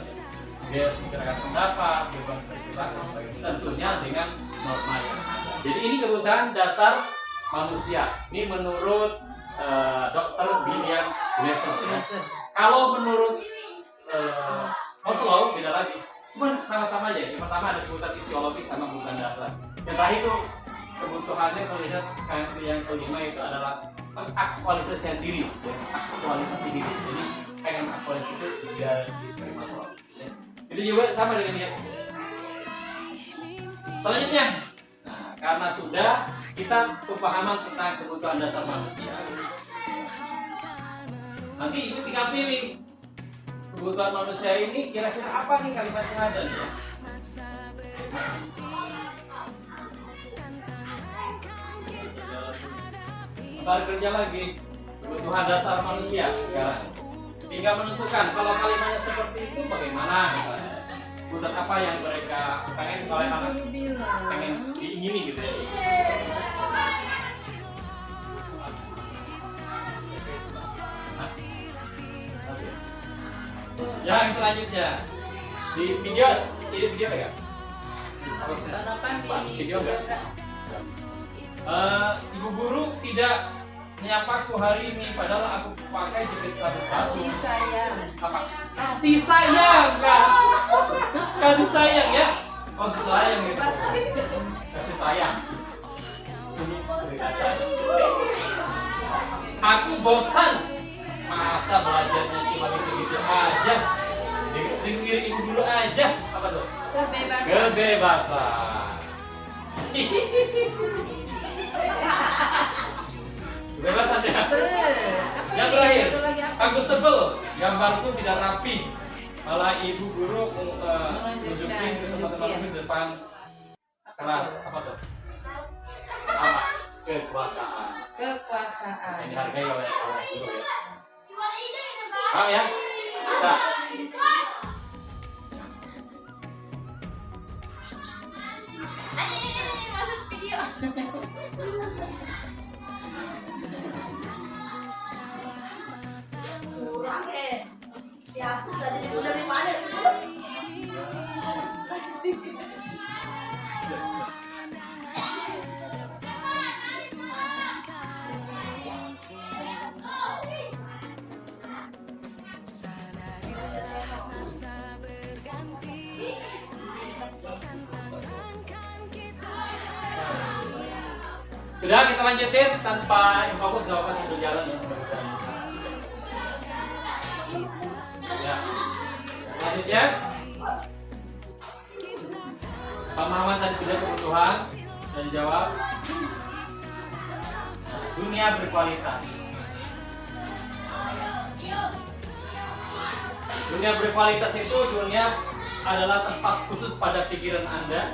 Bebas menggerakkan pendapat, bebas berperilaku, sebagainya. Tentunya dengan norma yang ada. Jadi ini kebutuhan dasar manusia. Ini menurut Dr. William Glasser. Kalau menurut Maslow beda lagi. Cuma sama-sama aja. Yang pertama ada kebutuhan fisiologis sama kebutuhan dasar. Yang terakhir itu kebutuhannya kalau lihat yang kelima itu adalah aktualisasi diri. Aktualisasi diri. Jadi pengen aktualisasi itu dari Maslow. Itu juga sama dengan yang selanjutnya. Nah, karena sudah kita pemahaman tentang kebutuhan dasar manusia. Nanti ibu tinggal pilih kebutuhan manusia ini kira-kira apa nih kalimat yang ada nih ya? Tarik kerja lagi kebutuhan dasar manusia sekarang. Tinggal menentukan kalau kalimatnya seperti itu bagaimana misalnya. Kebutuhan apa yang mereka pengen oleh anak pengen diingini gitu ya. Yang selanjutnya di video ini video enggak? Video enggak? Ibu guru tidak menyapaku hari ini padahal aku pakai jepit sabun baru. Kasih sayang. Apa? Kasih sayang kan? Kasih sayang ya? Kasih sayang gitu. Kasih sayang. Aku bosan. Masa belajarnya cuma gitu-gitu aja. Dengerin ibu dulu aja. Apa tuh? Kebebasan. Kebebasan. Kebebasan ya. Yang terakhir, aku sebel. Gambarku tidak rapi. Malah ibu guru nunjukin ke teman-teman di depan kelas. Apa tuh? Sama. Kekuasaan. Kekuasaan. Ini hargai oleh guru ya. Paham ya? Bisa. Masuk video. Kurang siapa tadi dari mana? Sudah, kita lanjutin tanpa fokus, gak apa-apa sambil jalan ya. Ya. Selanjutnya, pemahaman tadi sudah kebutuhan dan dijawab. Dunia berkualitas. Dunia berkualitas itu dunia adalah tempat khusus pada pikiran Anda,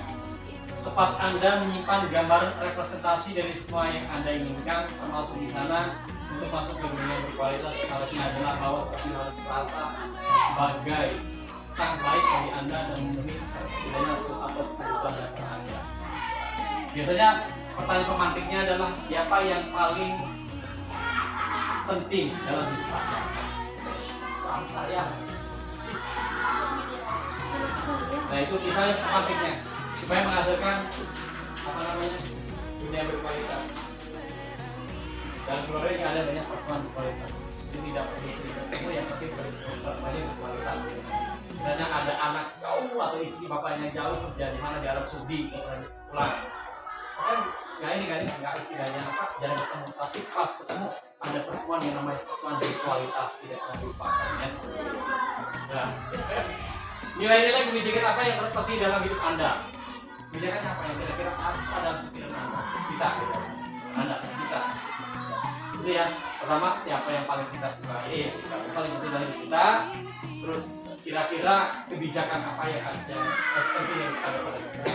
tempat Anda menyimpan gambar representasi dari semua yang Anda inginkan, termasuk di sana untuk masuk ke dunia berkualitas harusnya adalah bahwa seperti harus terasa sebagai sang baik bagi Anda dan memenuhi setidaknya atau kebutuhan dasar Anda. Biasanya pertanyaan pemantiknya adalah siapa yang paling penting dalam hidup Anda? Saya. Nah itu misalnya pemantiknya supaya menghasilkan apa namanya dunia berkualitas. Dan keluarga ada banyak pertemuan berkualitas. Itu tidak perlu sering ketemu, yang pasti banyak berkualitas. Misalnya ada anak jauh atau istri bapaknya jauh kerja di mana di Arab Saudi pulang. Kan nggak istilahnya apa jarang ketemu, tapi pas ketemu ada pertemuan yang namanya pertemuan berkualitas, tidak akan dilupakan ya. Nah, nilai-nilai kebijakan apa yang penting dalam hidup Anda? Kebijakannya apa yang kira-kira harus ada dalam pikiran Anda? Kita. Itu ya. Pertama, siapa yang paling kita sukai? Yang paling penting dari kita. Terus kira-kira kebijakan apa yang harus penting yang ada pada kita?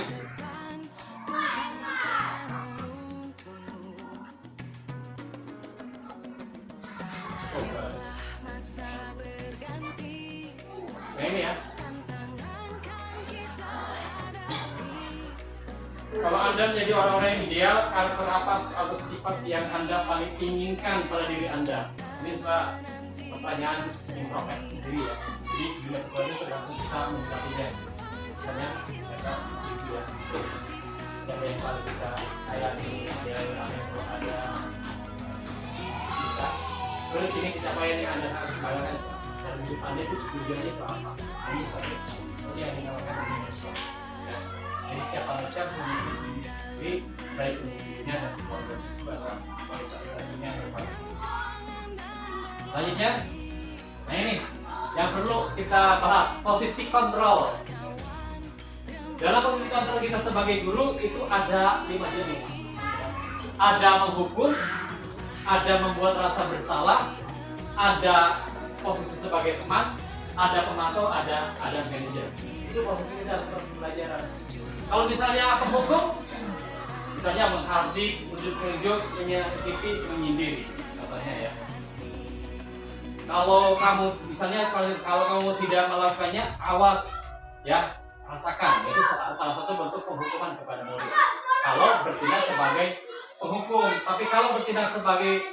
Nah ini ya. Kalau Anda menjadi orang-orang yang ideal, karakter apa atau sifat yang Anda paling inginkan pada diri Anda? Ini sebuah pertanyaan introspeksi sendiri ya. Jadi dunia itu tergantung kita mencarinya. Misalnya kita sendiri ya. Siapa yang paling kita sayangi, ideal apa yang perlu ada kita. Terus ini siapa yang Anda harus bayangkan dan hidup Anda itu tujuannya itu apa? Ini saja. Ini yang dinamakan dunia. Jadi setiap manusia memiliki sendiri baik untuk dirinya dan keluarga juga dalam kualitas dunia berkualitas. Selanjutnya, nah ini yang perlu kita bahas, posisi kontrol. Dalam posisi kontrol kita sebagai guru itu ada 5 jenis. Ada menghukum, ada membuat rasa bersalah, ada posisi sebagai teman, ada pemantau, ada manajer. Itu posisi kita dalam pembelajaran. Kalau misalnya penghukum, misalnya menghardik, menunjuk, menyakiti, menyindir, contohnya ya. Kalau kamu misalnya kalau kamu tidak melakukannya, awas ya, rasakan. Itu salah satu bentuk penghukuman kepada murid. Kalau bertindak sebagai penghukum, tapi kalau bertindak sebagai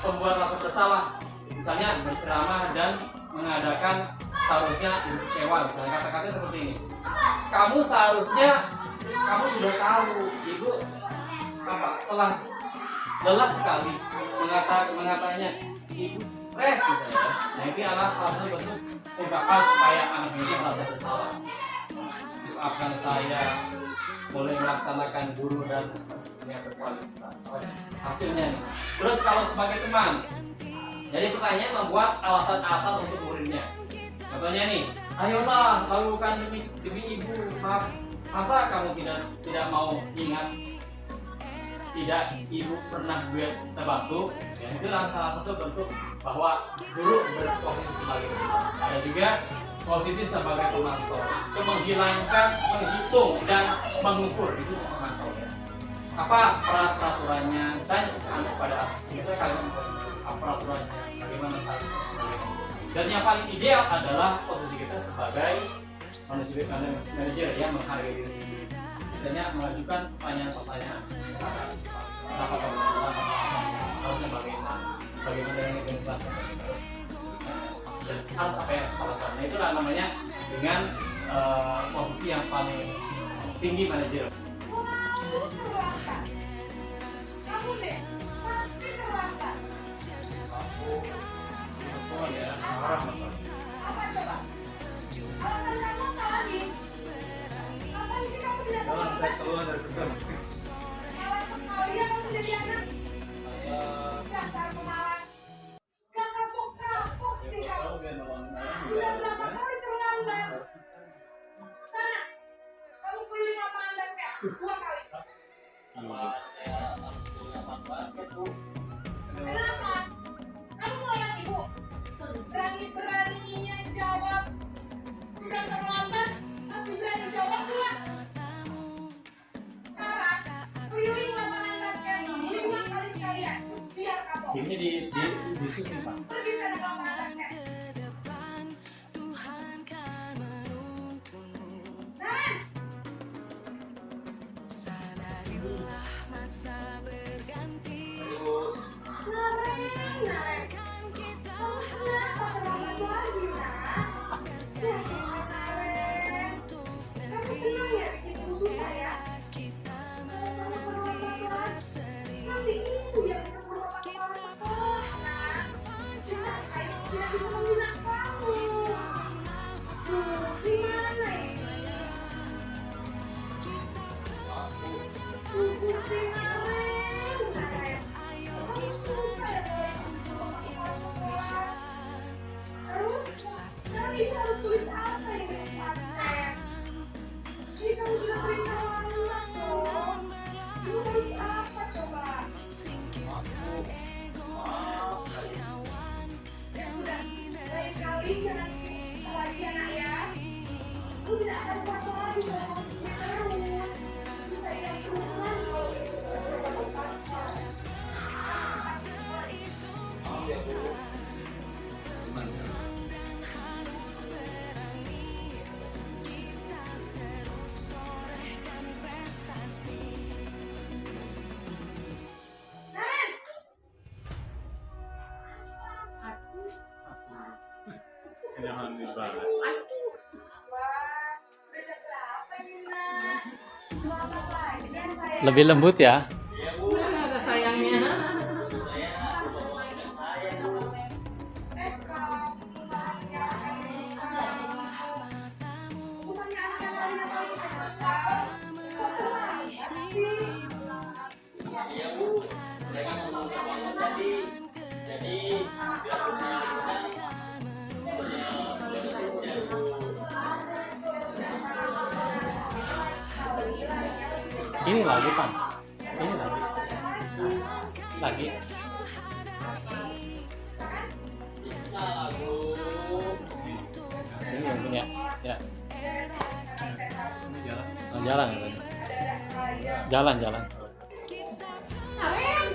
pembuat rasa bersalah, misalnya berceramah dan mengadakan seharusnya ibu kecewa, misalnya kata-kata seperti ini. Kamu seharusnya kamu sudah tahu ibu telah lelah sekali mengatanya ibu stres misalnya. Nah ini adalah salah satu bentuk ungkapan supaya anak ini merasa bersalah. Maafkan saya boleh melaksanakan guru dan berkualitas. Hasilnya nih. Terus kalau sebagai teman, jadi pertanyaan membuat alasan-alasan untuk muridnya. Contohnya nih, ayolah lakukan demi ibu. Maaf, masa kamu tidak mau ingat? Tidak, ibu pernah buat batu. Ya, itu adalah salah satu bentuk bahwa guru berposisi sebagai teman. Ada juga posisi sebagai pemantau. Itu menghilangkan, menghitung dan mengukur itu pemantau ya. Apa peraturannya dan pada biasanya kalian peraturannya bagaimana seharusnya. Dan yang paling ideal adalah posisi kita sebagai manajer yang menghargai diri sendiri. Biasanya mengajukan pertanyaan-pertanyaan. Kenapa kamu harusnya bagaimana yang dijelaskan dan harus apa yang kita lakukan. Nah itulah namanya dengan posisi yang paling tinggi manajer. Kamu deh, pasti neraka. Ya, Apa coba? Kalau kalian mau lagi, apa sih kamu tidak tahu? Saya keluar dari sebelum. Kalau kalian Sama saya punya basket bu. Kenapa? Kamu mau yang ibu? Berani-beraninya jawab. Udah terlambat, masih berani jawab pula. Sekarang, keliling lapangan basket 5 kali sekalian. Biar kapok. Ini di sini pak. Pergi sana ke lapangan basket. Naren! Naren! Kamu kenapa terlambat lagi, nak? Ya, Naren. Kamu senang ya bikin ibu susah ya? Nanti ibu yang ketemu sama sekolah, nak. Nah, saya tidak bisa menghina kamu. Tuh, gimana ini? Putih Naren, Naren. Kamu suka ya kalau ibu sama sekolah? Terus, sekarang ibu harus tulis apa ini di pasien? Ini kamu sudah perintah lama dong. Ibu harus apa coba? Ya sudah, lain kali jangan kita lagi anak ya. Aku tidak akan kuat lagi kalau kamu begini terus. Bisa yang keruman kalau ibu sudah berbuat apa. Naren! Jangan dibalik. Aduh. Wah, udah jam berapa ini, nak? Selamat pagi, dan saya. Lebih lembut ya. Ada sayangnya. Bukannya anak yang lain yang paling nakal. Kok terlambat sih? Iya bu. Saya kan ngomong sama tadi. Jadi biar saya Ini lagi pan. Ini lagi. Lagi. bisa bu. Ini yang punya. Ya. Oh, jalan ya tadi. Jalan jalan. Naren! Naren!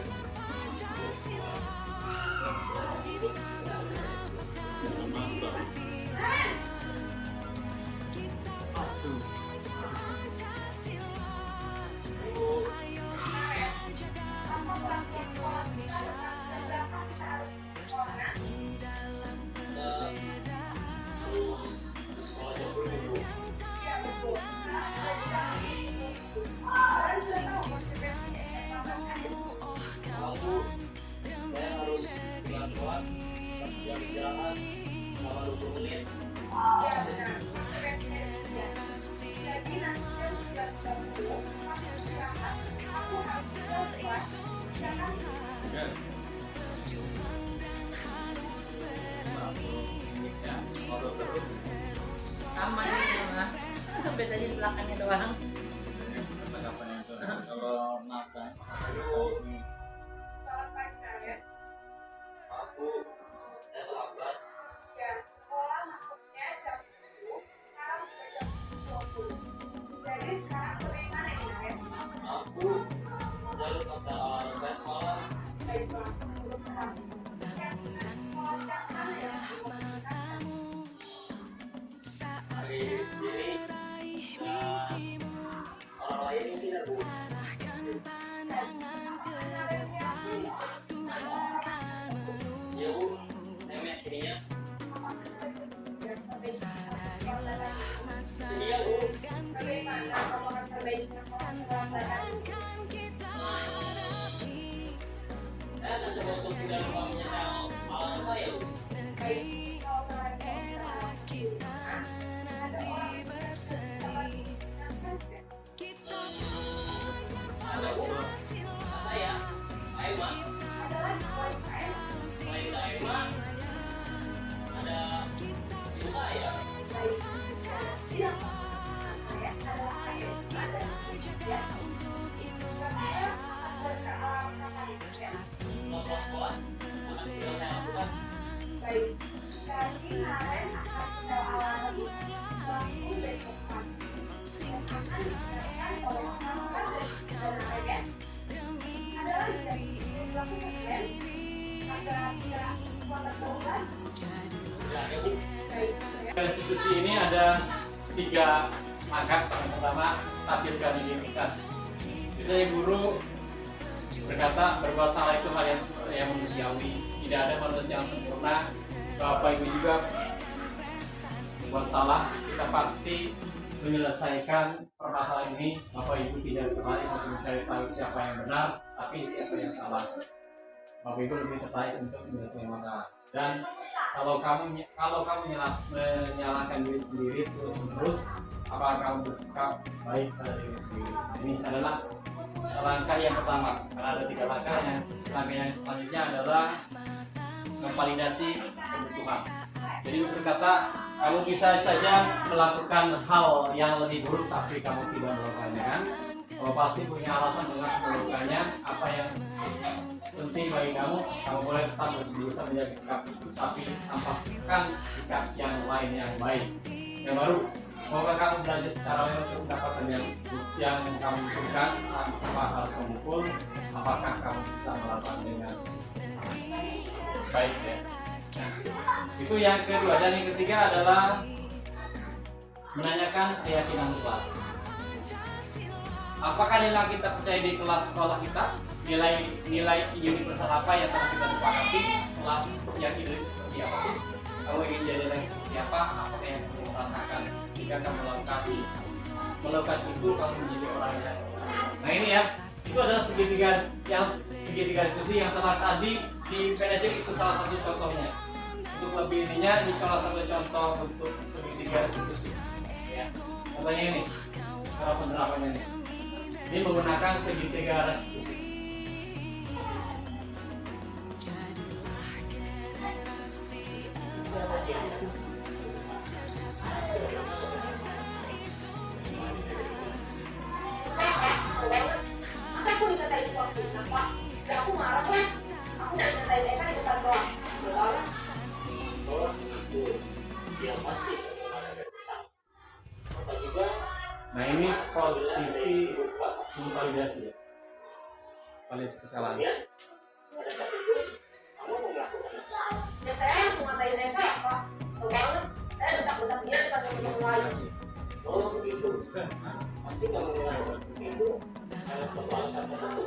Saya harus jalan kelas, jam istirahat, selama 20 menit. Ya benar. Jadi nanti jam 11.30 masih istirahat. Aku harus keluar. Ya kan? Aman ya mah. Bedanya di belakangnya doang. Kalau makan, Selamat pagi, Naren. Aku saya terlambat. Ya, sekolah masuknya jam 10, sekarang sudah jam 20. Jadi sekarang bagaimana ini, Naren? Aku selalu pakai olahraga sekolah. Baiklah, belum paham. Ya, sekolah yang mana yang dimaksudkan? Hari diri dan orang lain mungkin ya bu. Ya bu, saya meyakininya. Iya bu. Bagaimana kamu akan perbaiki masalah keselamatan? Saya akan coba untuk tidak lupa menyesal pengalaman saya. Baik, kalau kalian ada orang Ada bu. Saya, Aima. ada lagi selain saya. Selain Aima, ada ibu saya. Baik, tidak. Saya adalah Ayu. Institusi ini ada 3 langkah. Yang pertama, stabilkan identitas. Biasanya guru berkata berbuat salah itu hal yang manusiawi. Tidak ada manusia yang sempurna. Bapak Ibu juga buat salah, kita pasti menyelesaikan permasalahan ini. Bapak Ibu tidak tertarik untuk mencari tahu siapa yang benar, tapi siapa yang salah. Bapak Ibu lebih tertarik untuk menyelesaikan masalah. Dan kalau kamu menyalahkan diri sendiri terus, apakah kamu bersikap baik pada diri sendiri? Ini adalah langkah yang pertama. Karena ada 3 langkah. Langkah yang selanjutnya adalah memvalidasi kebutuhan. Jadi berkata, kamu bisa saja melakukan hal yang lebih buruk tapi kamu tidak melakukannya, kan? Kamu pasti punya alasan mengapa melakukannya. Apa yang penting bagi kamu boleh tetap berusaha menjaga sikap itu, tapi tampakkan sikap yang lain yang baik. Yang baru, maukah kamu belajar cara lain untuk mendapatkan yang kamu butuhkan tanpa harus memukul? Apakah kamu bisa melakukan dengan baik, ya? Nah, itu yang kedua. Dan yang ketiga adalah menanyakan keyakinan kelas. Apakah nilai kita percaya di kelas sekolah kita? Nilai universal apa yang telah kita sepakati? Kelas yang ideal seperti apa sih? Kalau ingin jadi orang seperti apa? Apakah yang kamu rasakan jika kamu melakukan itu, kamu menjadi orang yang nah ini ya, itu adalah segitiga diskusi yang telah tadi di manajer. Itu salah satu contohnya. Untuk lebih ininya, ini salah satu contoh untuk segitiga diskusi, ya. Contohnya ini, cara penerapannya ini. Ini menggunakan segitiga restitusi. Aku dikatain waktu apa? Ya aku marah lah. Aku nggak dikatain Eka di depan doang. Nah ini posisi validasi, ya. Validasi kesalahan. Ya saya mau ngatain Eka apa? Tahu banget. Saya detak-detak dia depan teman-teman lain. Oh begitu. Nanti kalau itu ada pembahasan tertentu.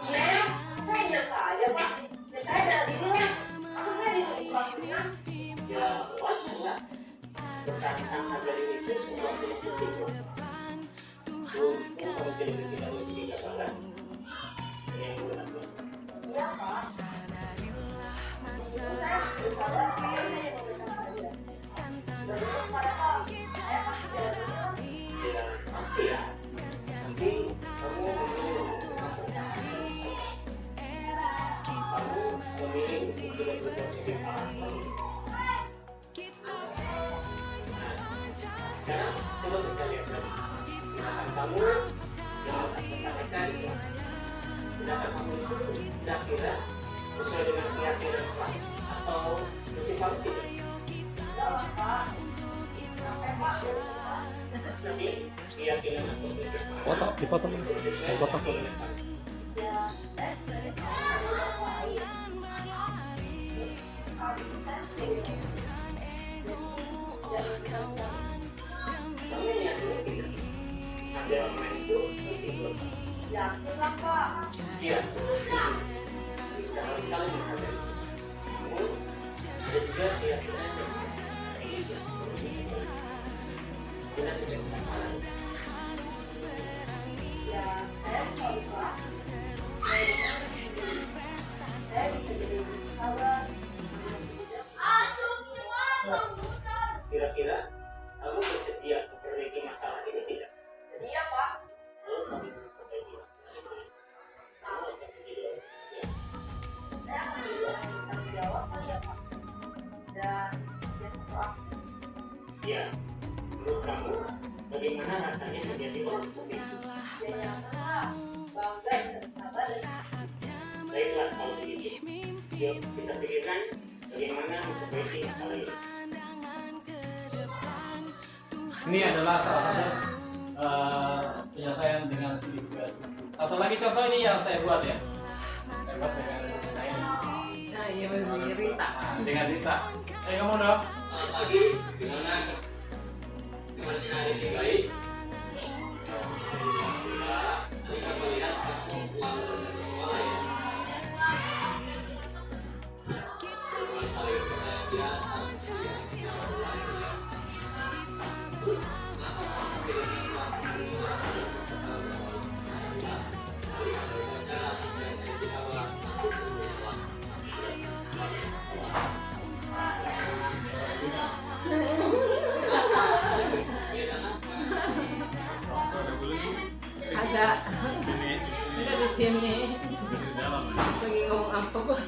Iya, saya biasa aja Pak. Ya saya bela diri lah. Aku saya disuruh pelakunya. Ya wajar lah. Bertahan harga diri itu semua tidak begitu. Kalau jadi tidak lebih dikatakan. Yang benar. Iya Pak. Saya berusaha kayaknya hanya memberikan saja. Padahal saya pasti bela diri lah. Ya pasti ya. Nanti kamu memilih untuk tidak berpikir apa. Sekarang coba kita lihat tindakan kamu yang mempertahankan tindakan kamu itu kira-kira sesuai dengan keyakinan kelas atau lebih pasti. Nanti keyakinan atau Foto, dipotong. Dipotong. Yakin lah Pak. Iya. Kalau kalian menghargai, namun ada juga keyakinannya. Kita tidak mengenal. Ya, saya kalau Pak. Saya bisa jadi sabar. Kira-kira kamu bersedia memperbaiki masalah ini tidak? Sedia Pak. Kalau kamu memperbaiki masalah ini, kamu akan menjadi orang yang Saya akan jadi orang yang bertanggung jawab kali ya Pak. Dan Pak. ya. Menurut kamu, bagaimana bagaimana rasanya menjadi orang putih. Baiklah kalau begitu, yuk kita pikirkan bagaimana memperbaiki hal ini. Ini adalah salah satu penyelesaian dengan studi tugas. Satu lagi contoh ini yang saya buat ya. Saya buat dengan ini. Nah, iya masih Rita. Dengan Rita. Kamu dong. Pagi, gimana hari ini baik? Kita melihat kamu pulang dari sekolah ya. Saling bekerja, terus masa masuk dengan Ada. Enggak di sini. Lagi ngomong apa kok?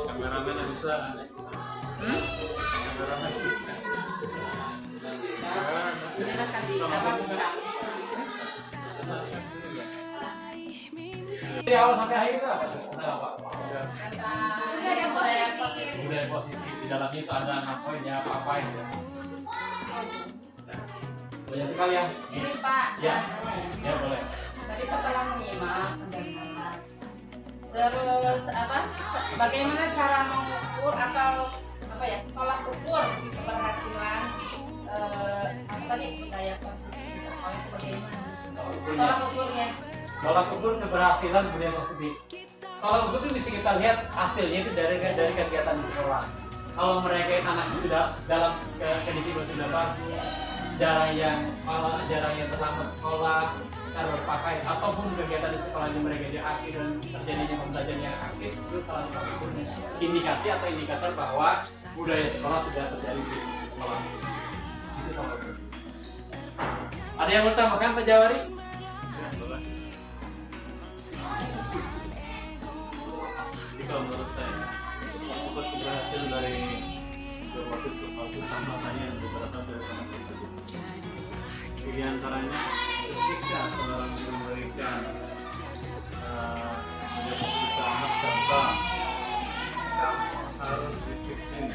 Kameramen yang bisa. Kameramen bisa. Ini akan di apa buka? Dari awal sampai akhir itu apa? Ada apa? Ada budaya positif. Budaya positif di dalamnya itu ada 6 poin ya, apa ya? Banyak sekali ya. Ini Pak. Ya, ya boleh. Tadi setelah menyimak mendengar. Terus apa? Bagaimana cara mengukur atau apa ya? Tolak ukur keberhasilan apa tadi budaya positif di sekolah itu bagaimana? Tolak ukurnya. Tolak ukur keberhasilan budaya positif. Tolak ukur itu bisa kita lihat hasilnya itu dari kegiatan di sekolah. Kalau mereka anak sudah dalam kondisi sudah bagus, jarang yang terlambat sekolah, cara berpakaian ataupun kegiatan di sekolahnya mereka di aktif dan terjadinya pembelajaran yang aktif, itu salah satu indikasi atau indikator bahwa budaya sekolah sudah terjadi di sekolah. Itu tolak ukur. Ada yang mau tambahkan Pak Jawari? Kalau menurut saya, ukur keberhasilan dari berbagai sesuatu sama hanya beberapa dari anak itu. Di antaranya, ketika seorang guru memberikan anak contoh, harus disiplin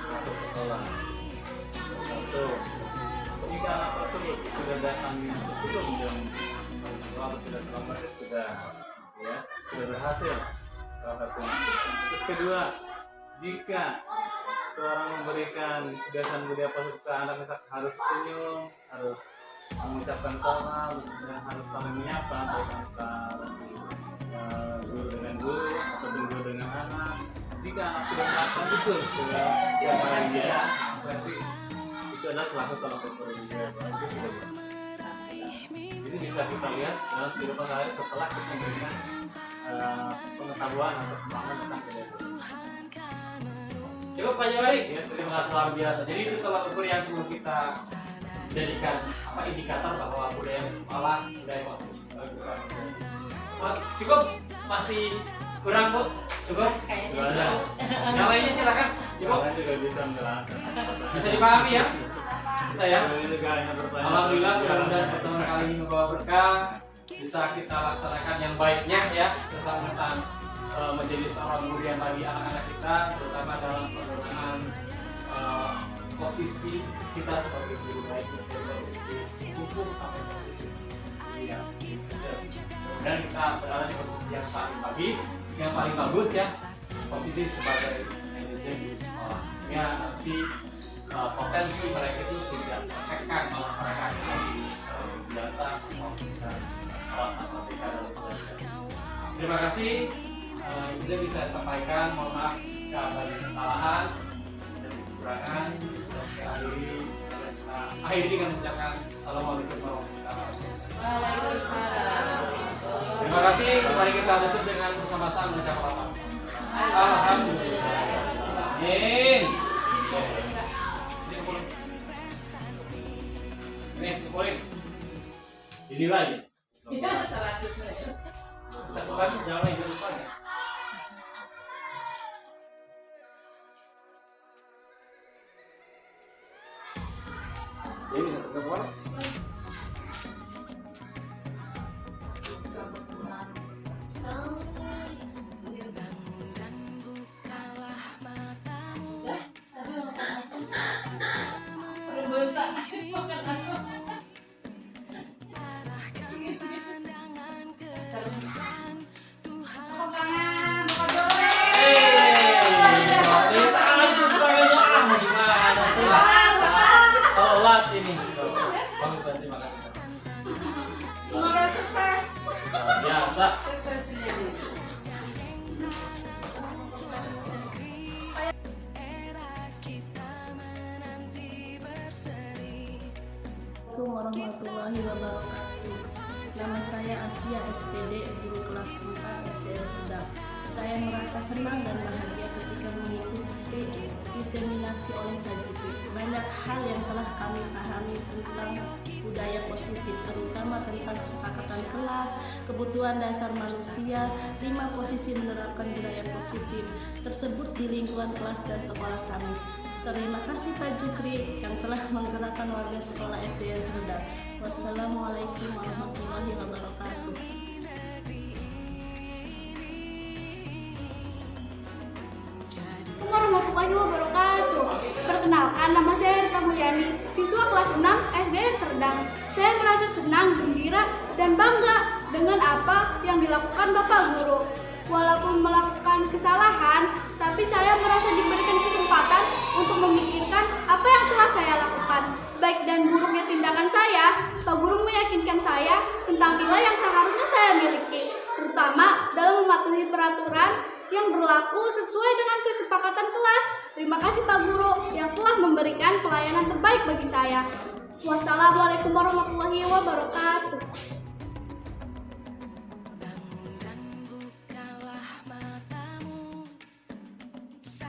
masuk sekolah. Satu, jika anak tersebut sudah datangnya sebelum jam sekolah tidak terlambat sudah berhasil. Terus kedua, jika seorang memberikan kebiasaan budaya positif ke anak, misalkan harus senyum, harus mengucapkan salam, dan harus saling menyapa baik antar guru dengan guru ataupun guru dengan anak. Jika anak sudah melakukan itu dengan dia, berarti itu adalah salah satu tolak ukur budaya positif. Ini bisa kita lihat dalam kehidupan sehari setelah kita memberikan pengetahuan atau pemahaman tentang budaya. Cukup Pak Jawari, ya, terima kasih luar biasa. Jadi itu tolak ukur yang perlu kita jadikan indikator bahwa budaya sekolah budaya positif. Cukup, masih kurang Bu? Cukup? Kayaknya Yang lainnya silakan. Cukup. Juga bisa menjelaskan. Bisa dipahami ya? Bisa ya? Alhamdulillah, mudah-mudahan pertemuan kali ini membawa berkah. Bisa kita laksanakan yang baiknya ya tentang menjadi seorang guru yang bagi anak-anak kita, terutama dalam penggunaan posisi kita sebagai guru, baik dari posisi hukum sampai posisi ya. Dan kita berada di posisi yang paling bagus ya, posisi sebagai manajer di sekolah. Ya nanti potensi mereka itu tidak tertekan, malah mereka akan biasa melakukan kawasan merdeka dalam belajar. Terima kasih. Itu yang bisa saya sampaikan. Mohon maaf jika ada kesalahan dan kekurangan. Akhiri dengan mengucapkan Assalamualaikum warahmatullahi wabarakatuh. Waalaikumsalam. Terima kasih. Mari kita tutup dengan bersama-sama mengucapkan alhamdulillah. Amin. Ini kumpulin. Dinilai. Gimana selanjutnya? Satu kali jangan lagi lupa ya. Ini satu kali. Berontak makan aku. Telat ini. Bagus, terima kasih. Semoga sukses. Biasa. Sukses sendiri. Assalamualaikum warahmatullahi wabarakatuh. Nama saya Asia SPD, guru kelas 4 SDN Serdang. Saya merasa senang dan bahagia ketika mengikuti diseminasi oleh Tajukri. Banyak hal yang telah kami pahami tentang budaya positif, terutama tentang kesepakatan kelas, kebutuhan dasar manusia, 5 posisi menerapkan budaya positif tersebut di lingkungan kelas dan sekolah kami. Terima kasih Pak Jukri yang telah menggerakkan warga sekolah SDN Serdang. Wassalamualaikum warahmatullahi wabarakatuh. Warahmatullahi wabarakatuh. Perkenalkan, nama saya Rita Mulyani, siswa kelas 6 SDN Serdang. Saya merasa senang, gembira, dan bangga dengan apa yang dilakukan Bapak Guru. Walaupun melakukan kesalahan, tapi saya merasa diberikan kesempatan untuk memikirkan apa yang telah saya lakukan. Baik dan buruknya tindakan saya, Pak Guru meyakinkan saya tentang nilai yang seharusnya saya miliki, terutama dalam mematuhi peraturan yang berlaku sesuai dengan kesepakatan kelas. Terima kasih Pak Guru yang telah memberikan pelayanan terbaik bagi saya. Wassalamualaikum warahmatullahi wabarakatuh.